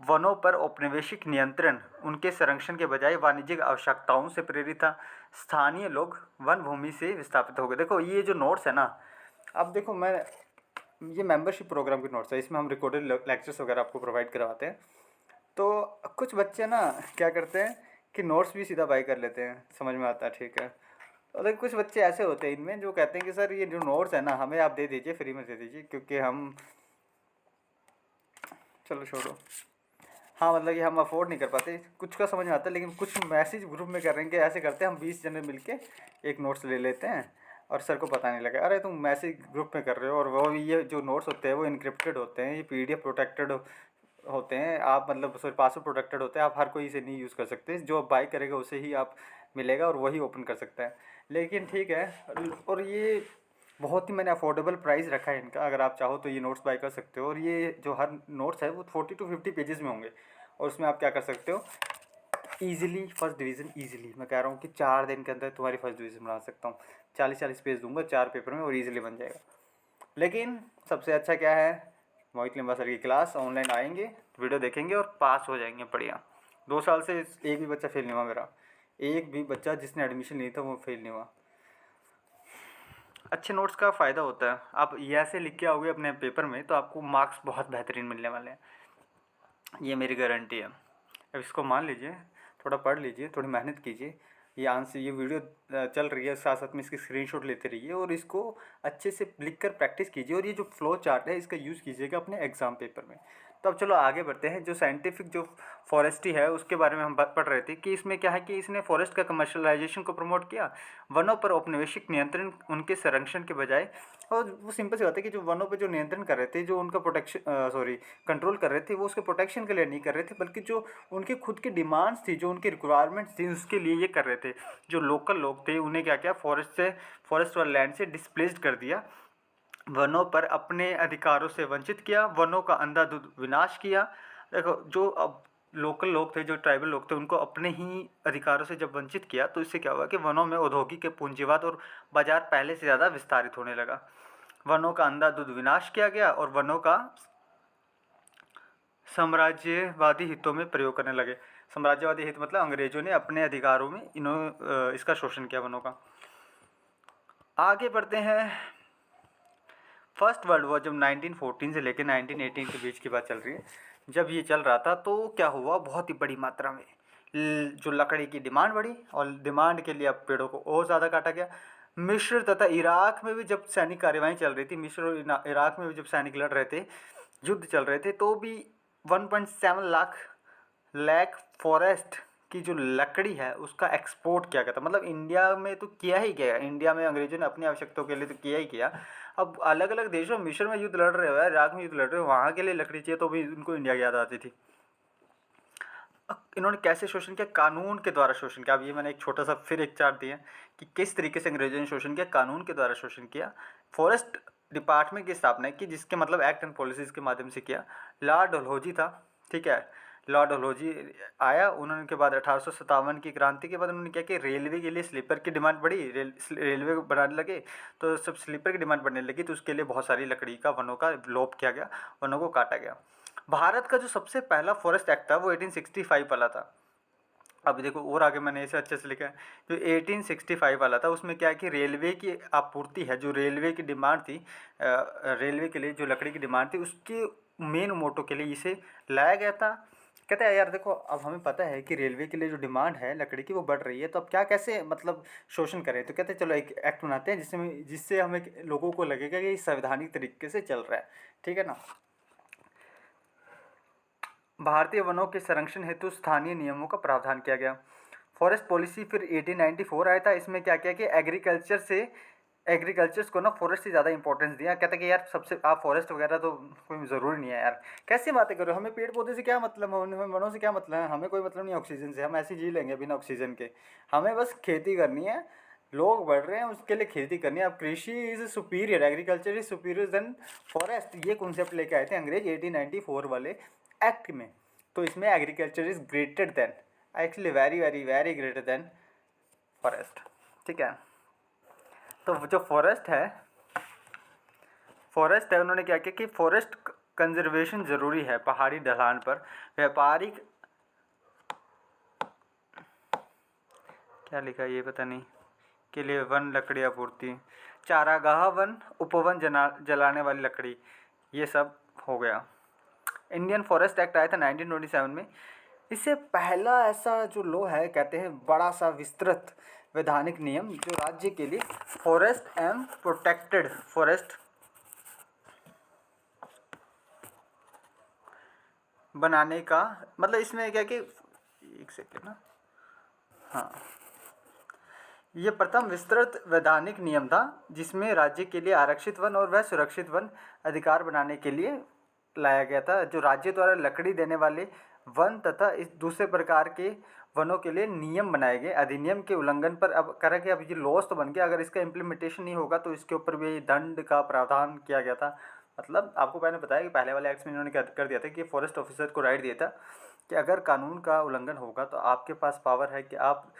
वनों पर औपनिवेशिक नियंत्रण उनके संरक्षण के बजाय वाणिज्यिक आवश्यकताओं से प्रेरित था। स्थानीय लोग वन भूमि से विस्थापित हो गए। देखो ये जो नोट्स है ना, अब देखो मैं ये मेंबरशिप प्रोग्राम के नोट्स है, इसमें हम रिकॉर्डेड लेक्चर्स वगैरह आपको प्रोवाइड करवाते हैं। तो कुछ बच्चे ना क्या करते हैं कि नोट्स भी सीधा बाई कर लेते हैं, समझ में आता है, ठीक है। और कुछ बच्चे ऐसे होते हैं इनमें जो कहते हैं कि सर ये जो नोट्स है ना हमें आप दे दीजिए, फ्री में दे दीजिए, क्योंकि हम, चलो छोड़ो। हाँ मतलब कि हम अफोर्ड नहीं कर पाते, कुछ का समझ में आता है, लेकिन कुछ मैसेज ग्रुप में कर रहे हैं कि ऐसे करते हैं हम 20 जने मिलके एक नोट्स ले लेते हैं और सर को पता नहीं लगा। अरे तुम मैसेज ग्रुप में कर रहे हो, और वो ये जो नोट्स होते हैं वो इनक्रिप्टेड होते हैं, ये PDF प्रोटेक्टेड होते हैं, आप मतलब सॉरी पासवर्ड प्रोटेक्टेड होते हैं, आप हर कोई इसे नहीं यूज़ कर सकते। जो आप बाई करेगा उसे ही आप मिलेगा और वही ओपन कर सकता है। लेकिन ठीक है, और ये बहुत ही मैंने अफोर्डेबल प्राइस रखा है इनका, अगर आप चाहो तो ये नोट्स बाय कर सकते हो। और ये जो हर नोट्स है वो 40 to 50 पेजेस में होंगे, और उसमें आप क्या कर सकते हो, ईजिली फर्स्ट डिवीज़न, ईजिली मैं कह रहा हूँ कि 4 दिन के अंदर तुम्हारी फर्स्ट डिवीज़न बना सकता हूँ। 40-40 पेज दूंगा 4 पेपर में और ईजिली बन जाएगा। लेकिन सबसे अच्छा क्या है, मोहित लिम्बा सर की क्लास ऑनलाइन आएंगे, वीडियो देखेंगे और पास हो जाएंगे बढ़िया। 2 साल से एक भी बच्चा फेल नहीं हुआ मेरा, एक भी बच्चा जिसने एडमिशन लिया था वो फेल नहीं हुआ। अच्छे नोट्स का फ़ायदा होता है, आप ये ऐसे लिख के आओगे अपने पेपर में तो आपको मार्क्स बहुत बेहतरीन मिलने वाले हैं। ये मेरी गारंटी है। अब इसको मान लीजिए, थोड़ा पढ़ लीजिए, थोड़ी मेहनत कीजिए। ये आंसर, ये वीडियो चल रही है, साथ साथ में इसकी स्क्रीनशॉट लेते रहिए और इसको अच्छे से लिख कर प्रैक्टिस कीजिए, और ये जो फ्लो चार्ट है इसका यूज़ कीजिएगा अपने एग्ज़ाम पेपर में। तो अब चलो आगे बढ़ते हैं। जो साइंटिफिक जो फॉरेस्ट्री है उसके बारे में हम बात पढ़ रहे थे कि इसमें क्या है कि इसने फॉरेस्ट का कमर्शलाइजेशन को प्रमोट किया, वनों पर औपनिवेशिक नियंत्रण उनके संरक्षण के बजाय। और वो सिंपल सी बात है कि जो वनों पे जो नियंत्रण कर रहे थे, जो उनका प्रोटेक्शन कंट्रोल कर रहे थे, वो उसके प्रोटेक्शन के लिए नहीं कर रहे थे, बल्कि जो उनकी खुद की डिमांड्स थी, जो उनकी रिक्वायरमेंट्स थी, उसके लिए ये कर रहे थे। जो लोकल लोग थे उन्हें क्या किया, फॉरेस्ट और लैंड से डिस्प्लेस्ड कर दिया, वनों पर अपने अधिकारों से वंचित किया, वनों का अंधाधुंध विनाश किया। देखो, जो अब लोकल लोग थे, जो ट्राइबल लोग थे, उनको अपने ही अधिकारों से जब वंचित किया तो इससे क्या हुआ कि वनों में औद्योगिक पूंजीवाद और बाजार पहले से ज़्यादा विस्तारित होने लगा। वनों का अंधाधुंध विनाश किया गया और वनों का साम्राज्यवादी हितों में प्रयोग करने लगे। साम्राज्यवादी हित मतलब अंग्रेजों ने अपने अधिकारों में इसका शोषण किया, वनों का। आगे बढ़ते हैं। फर्स्ट वर्ल्ड वॉर जब 1914 से लेकर 1918 के बीच की बात चल रही है, जब ये चल रहा था तो क्या हुआ, बहुत ही बड़ी मात्रा में जो लकड़ी की डिमांड बढ़ी, और डिमांड के लिए अब पेड़ों को और ज़्यादा काटा गया। मिस्र तथा इराक में भी जब सैनिक कार्यवाही चल रही थी, मिस्र और इराक में भी जब सैनिक लड़ रहे थे, युद्ध चल रहे थे, तो भी 1.7 लाख फॉरेस्ट की जो लकड़ी है उसका एक्सपोर्ट किया गया था। मतलब इंडिया में तो किया ही गया, इंडिया में अंग्रेजों ने अपनी आवश्यकताओं के लिए तो किया ही किया। अब अलग अलग देशों, मिस्र में युद्ध लड़ रहे हो, इराक में युद्ध लड़ रहे हो, वहाँ के लिए लकड़ी चाहिए तो भी उनको इंडिया की याद आती थी। इन्होंने कैसे शोषण किया, कानून के द्वारा शोषण किया। अब ये मैंने एक छोटा सा फिर एक चार्ट दिया कि किस तरीके से अंग्रेजों ने शोषण किया, कानून के द्वारा शोषण किया। फॉरेस्ट डिपार्टमेंट की स्थापना की, जिसके मतलब एक्ट एंड पॉलिसीज़ के माध्यम से किया। लॉर्ड डलहौजी था, ठीक है, लॉर्ड डलहौजी आया। उन्होंने के बाद 1857 की क्रांति के बाद उन्होंने क्या कि रेलवे के लिए स्लीपर की डिमांड बढ़ी, रेलवे बनाने लगे, तो सब स्लीपर की डिमांड बढ़ने लगी, तो उसके लिए बहुत सारी लकड़ी का, वनों का लोप किया गया, वनों को काटा गया। भारत का जो सबसे पहला फॉरेस्ट एक्ट था वो 1865 वाला था। अब देखो और आगे मैंने इसे अच्छे से लिखा है। जो 1865 वाला था उसमें क्या है कि रेलवे की आपूर्ति है, जो रेलवे की डिमांड थी, रेलवे के लिए जो लकड़ी की डिमांड थी, उसके मेन मोटो के लिए इसे लाया गया था। कहते हैं यार देखो, अब हमें पता है कि रेलवे के लिए जो डिमांड है लकड़ी की वो बढ़ रही है, तो अब क्या कैसे मतलब शोषण करें, तो कहते हैं चलो एक एक्ट बनाते हैं जिससे हमें लोगों को लगेगा कि ये संवैधानिक तरीके से चल रहा है, ठीक है ना। भारतीय वनों के संरक्षण हेतु स्थानीय नियमों का प्रावधान किया गया। फॉरेस्ट पॉलिसी फिर 1894 आया था। इसमें क्या किया कि एग्रीकल्चर्स को ना फॉरेस्ट से ज़्यादा इंपॉर्टेंस दिया। कहता कि यार सबसे आप फॉरेस्ट वगैरह तो कोई ज़रूरी नहीं है यार, कैसी बातें करो, हमें पेड़ पौधे से क्या मतलब है, हमें वनों से क्या मतलब है, हमें कोई मतलब नहीं ऑक्सीजन से, हम ऐसे जी लेंगे बिना ऑक्सीजन के, हमें बस खेती करनी है, लोग बढ़ रहे हैं उसके लिए खेती करनी है। अब कृषि is superior, agriculture is superior than forest, ये कॉन्सेप्ट लेके आए थे अंग्रेज 1894 वाले एक्ट में। तो इसमें agriculture is greater than, actually very very very greater than forest, ठीक है। तो जो फॉरेस्ट है उन्होंने क्या किया कि फॉरेस्ट कंजर्वेशन ज़रूरी है पहाड़ी ढलान पर व्यापारिक, क्या लिखा है ये पता नहीं, के लिए वन लकड़ी आपूर्ति, चारागाह वन, उपवन जलाने वाली लकड़ी, ये सब हो गया। इंडियन फॉरेस्ट एक्ट आया था 1927 में। इससे पहला ऐसा जो लॉ है, कहते हैं बड़ा सा विस्तृत वैधानिक नियम जो राज्य के लिए फॉरेस्ट एंड प्रोटेक्टेड फॉरेस्ट बनाने का, मतलब इसमें क्या कि एक सेकेंड ना, हाँ, ये प्रथम विस्तृत वैधानिक नियम था जिसमें राज्य के लिए आरक्षित वन और वह सुरक्षित वन अधिकार बनाने के लिए लाया गया था। जो राज्य द्वारा लकड़ी देने वाले वन तथा इस दूसरे प्रकार के वनों के लिए नियम बनाए गए। अधिनियम के उल्लंघन पर अब करा कि अब ये लॉस तो बन गया, अगर इसका इम्प्लीमेंटेशन नहीं होगा तो इसके ऊपर भी दंड का प्रावधान किया गया था। मतलब आपको मैंने बताया कि पहले वाले एक्ट्स में इन्होंने क्या कर दिया था कि फॉरेस्ट ऑफिसर को राइट दिया था कि अगर कानून का उल्लंघन होगा तो आपके पास पावर है कि आप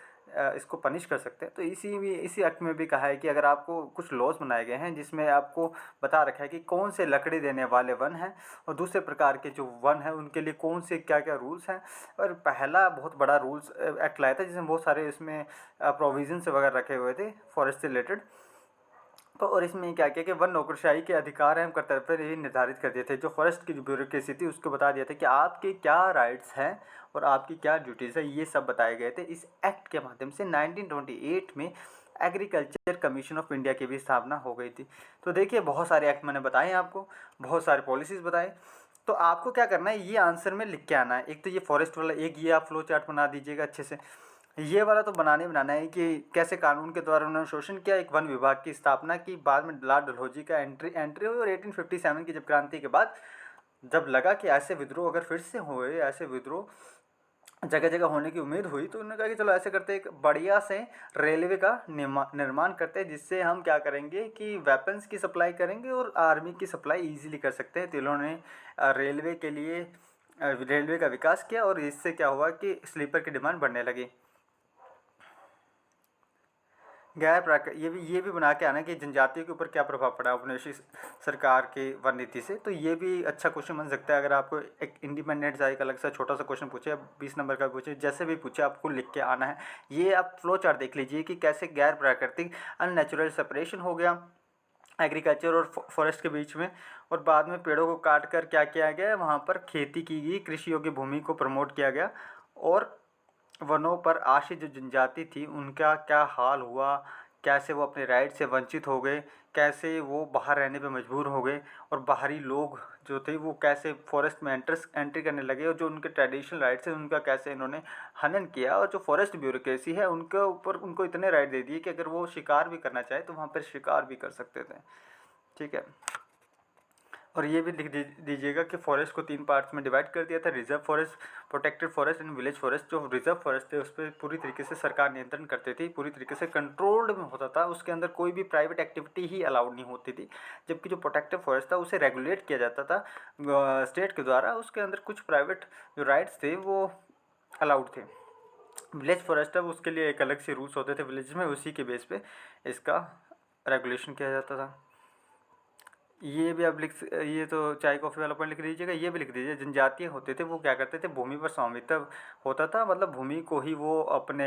इसको पनिश कर सकते हैं। तो इसी एक्ट में भी कहा है कि अगर आपको कुछ लॉज बनाए गए हैं जिसमें आपको बता रखा है कि कौन से लकड़ी देने वाले वन हैं और दूसरे प्रकार के जो वन हैं उनके लिए कौन से क्या क्या रूल्स हैं। और पहला बहुत बड़ा रूल्स एक्ट लाया था जिसमें बहुत सारे इसमें प्रोविजंस वगैरह रखे हुए थे फॉरेस्ट से रिलेटेड। तो और इसमें क्या किया कि वन नौकरशाही के अधिकार एवं कर्तव्य ये निर्धारित कर दिए थे। जो फॉरेस्ट की जो ब्यूरोक्रेसी थी उसको बता दिया था कि आपके क्या राइट्स हैं और आपकी क्या ड्यूटीज़ है, ये सब बताए गए थे। इस एक्ट के माध्यम से 1928 में एग्रीकल्चर कमीशन ऑफ इंडिया की भी स्थापना हो गई थी। तो देखिए बहुत सारे एक्ट मैंने बताए आपको, बहुत सारे पॉलिसीज़ बताए। तो आपको क्या करना है, ये आंसर में लिख के आना है। एक तो ये फॉरेस्ट वाला, एक ये आप फ्लो चार्ट बना दीजिएगा अच्छे से। ये वाला तो बनाना है कि कैसे कानून के द्वारा उन्होंने शोषण किया, एक वन विभाग की स्थापना की, बाद में लॉर्ड डलहौजी का एंट्री हुई, और 1857 की जब क्रांति के बाद जब लगा कि ऐसे विद्रोह अगर फिर से हुए, ऐसे विद्रोह जगह जगह होने की उम्मीद हुई, तो उन्होंने कहा कि चलो ऐसे करते एक बढ़िया से रेलवे का निर्माण करते हैं, जिससे हम क्या करेंगे कि वेपन्स की सप्लाई करेंगे और आर्मी की सप्लाई ईजिली कर सकते हैं। तो इन्होंने रेलवे के लिए रेलवे का विकास किया, और इससे क्या हुआ कि स्लीपर की डिमांड बढ़ने लगी। ये भी बना के आना कि जनजातियों के ऊपर क्या प्रभाव पड़ा उपनिवेशी सरकार के वन नीति से। तो ये भी अच्छा क्वेश्चन बन सकता है। अगर आपको एक इंडिपेंडेंट सा एक अलग सा छोटा सा क्वेश्चन पूछे, 20 नंबर का पूछे, जैसे भी पूछे आपको लिख के आना है। ये आप फ्लो चार्ट देख लीजिए कि कैसे गैर प्राकृतिक अननेचुरल सेपरेशन हो गया एग्रीकल्चर और फॉरेस्ट के बीच में, और बाद में पेड़ों को काट कर क्या किया गया, वहाँ पर खेती की गई, कृषि योग्य भूमि को प्रमोट किया गया, और वनों पर आश्रित जो जनजाति थी उनका क्या हाल हुआ, कैसे वो अपने राइट से वंचित हो गए, कैसे वो बाहर रहने पे मजबूर हो गए, और बाहरी लोग जो थे वो कैसे फॉरेस्ट में एंट्री करने लगे, और जो उनके ट्रेडिशनल राइट्स हैं उनका कैसे इन्होंने हनन किया। और जो फॉरेस्ट ब्यूरोक्रेसी है उनके ऊपर उनको इतने राइट दे दिए कि अगर वो शिकार भी करना चाहे तो वहाँ पर शिकार भी कर सकते थे। ठीक है। और ये भी लिख दीजिएगा कि फॉरेस्ट को 3 पार्ट्स में डिवाइड कर दिया था, reserve forest, protected forest and village forest. जो रिजर्व फॉरेस्ट थे उस पर पूरी तरीके से सरकार नियंत्रण करती थी, पूरी तरीके से कंट्रोल्ड में होता था, उसके अंदर कोई भी प्राइवेट एक्टिविटी ही अलाउड नहीं होती थी। जबकि जो प्रोटेक्टेड फॉरेस्ट था उसे रेगुलेट किया जाता था स्टेट के द्वारा, उसके अंदर कुछ प्राइवेट जो राइट्स थे वो अलाउड थे। विलेज फॉरेस्ट है उसके लिए एक अलग से रूल्स होते थे विलेज में, उसी के बेस पे इसका रेगुलेशन किया जाता था। ये भी आप ये तो चाय कॉफ़ी वाला पॉइंट लिख लीजिएगा। ये भी लिख दीजिए, जनजातीय होते थे वो क्या करते थे, भूमि पर स्वामित्व होता था, मतलब भूमि को ही वो अपने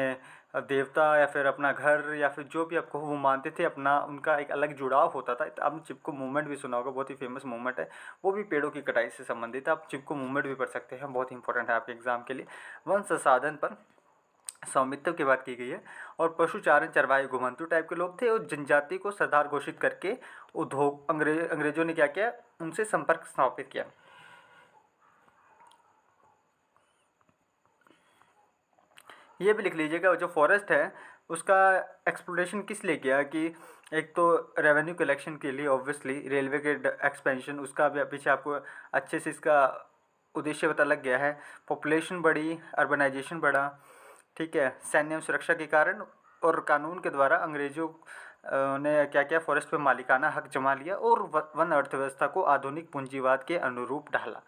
देवता या फिर अपना घर या फिर जो भी आपको वो मानते थे, अपना उनका एक अलग जुड़ाव होता था। तो आपने चिपको मूवमेंट भी सुना होगा, बहुत ही फेमस मूवमेंट है, वो भी पेड़ों की कटाई से संबंधित है। आप चिपको मूवमेंट भी पढ़ सकते हैं, बहुत इंपॉर्टेंट है आपके एग्जाम के लिए। वन संसाधन पर स्वामित्व की बात की गई है। और पशुचारण चरवाहे घुमंतू टाइप के लोग थे, और जनजाति को सरदार घोषित करके उद्योग अंग्रेजों ने क्या किया, उनसे संपर्क स्थापित किया। ये भी लिख लीजिएगा, जो फॉरेस्ट है उसका एक्सप्लोरेशन किस लिए किया कि एक तो रेवेन्यू कलेक्शन के लिए, ऑब्वियसली रेलवे के एक्सपेंशन, उसका भी पीछे आपको अच्छे से इसका उद्देश्य पता लग गया है। पॉपुलेशन बढ़ी, अर्बनाइजेशन बढ़ा, ठीक है, सैन्य एवं सुरक्षा के कारण, और कानून के द्वारा अंग्रेजों ने क्या किया, फॉरेस्ट पे मालिकाना हक जमा लिया और वन अर्थव्यवस्था को आधुनिक पूंजीवाद के अनुरूप ढाला।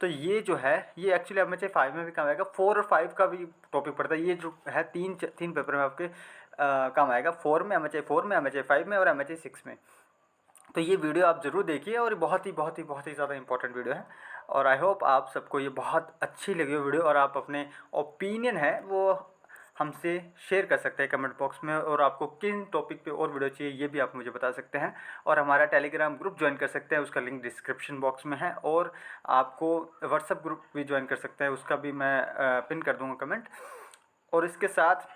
तो ये जो है ये एक्चुअली अब मुझे 5 में भी काम आएगा, 4 और 5 का भी टॉपिक पड़ता है। ये जो है तीन पेपर में आपके काम आएगा, 4 में, MHA 4 में, MHA 5 में और MHA 6 में। तो ये वीडियो आप ज़रूर देखिए, और बहुत ही ज़्यादा इंपॉर्टेंट वीडियो है। और आई होप आप सबको ये बहुत अच्छी लगी हो वीडियो, और आप अपने ओपिनियन है वो हमसे शेयर कर सकते हैं कमेंट बॉक्स में, और आपको किन टॉपिक पे और वीडियो चाहिए ये भी आप मुझे बता सकते हैं। और हमारा टेलीग्राम ग्रुप ज्वाइन कर सकते हैं, उसका लिंक डिस्क्रिप्शन बॉक्स में है, और आपको व्हाट्सएप ग्रुप भी ज्वाइन कर सकते हैं, उसका भी मैं पिन कर दूँगा कमेंट। और इसके साथ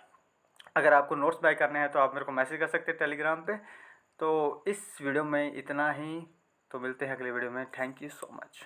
अगर आपको नोट्स बाय करने हैं तो आप मेरे को मैसेज कर सकते हैं टेलीग्राम पे। तो इस वीडियो में इतना ही, तो मिलते हैं अगले वीडियो में। Thank you so much.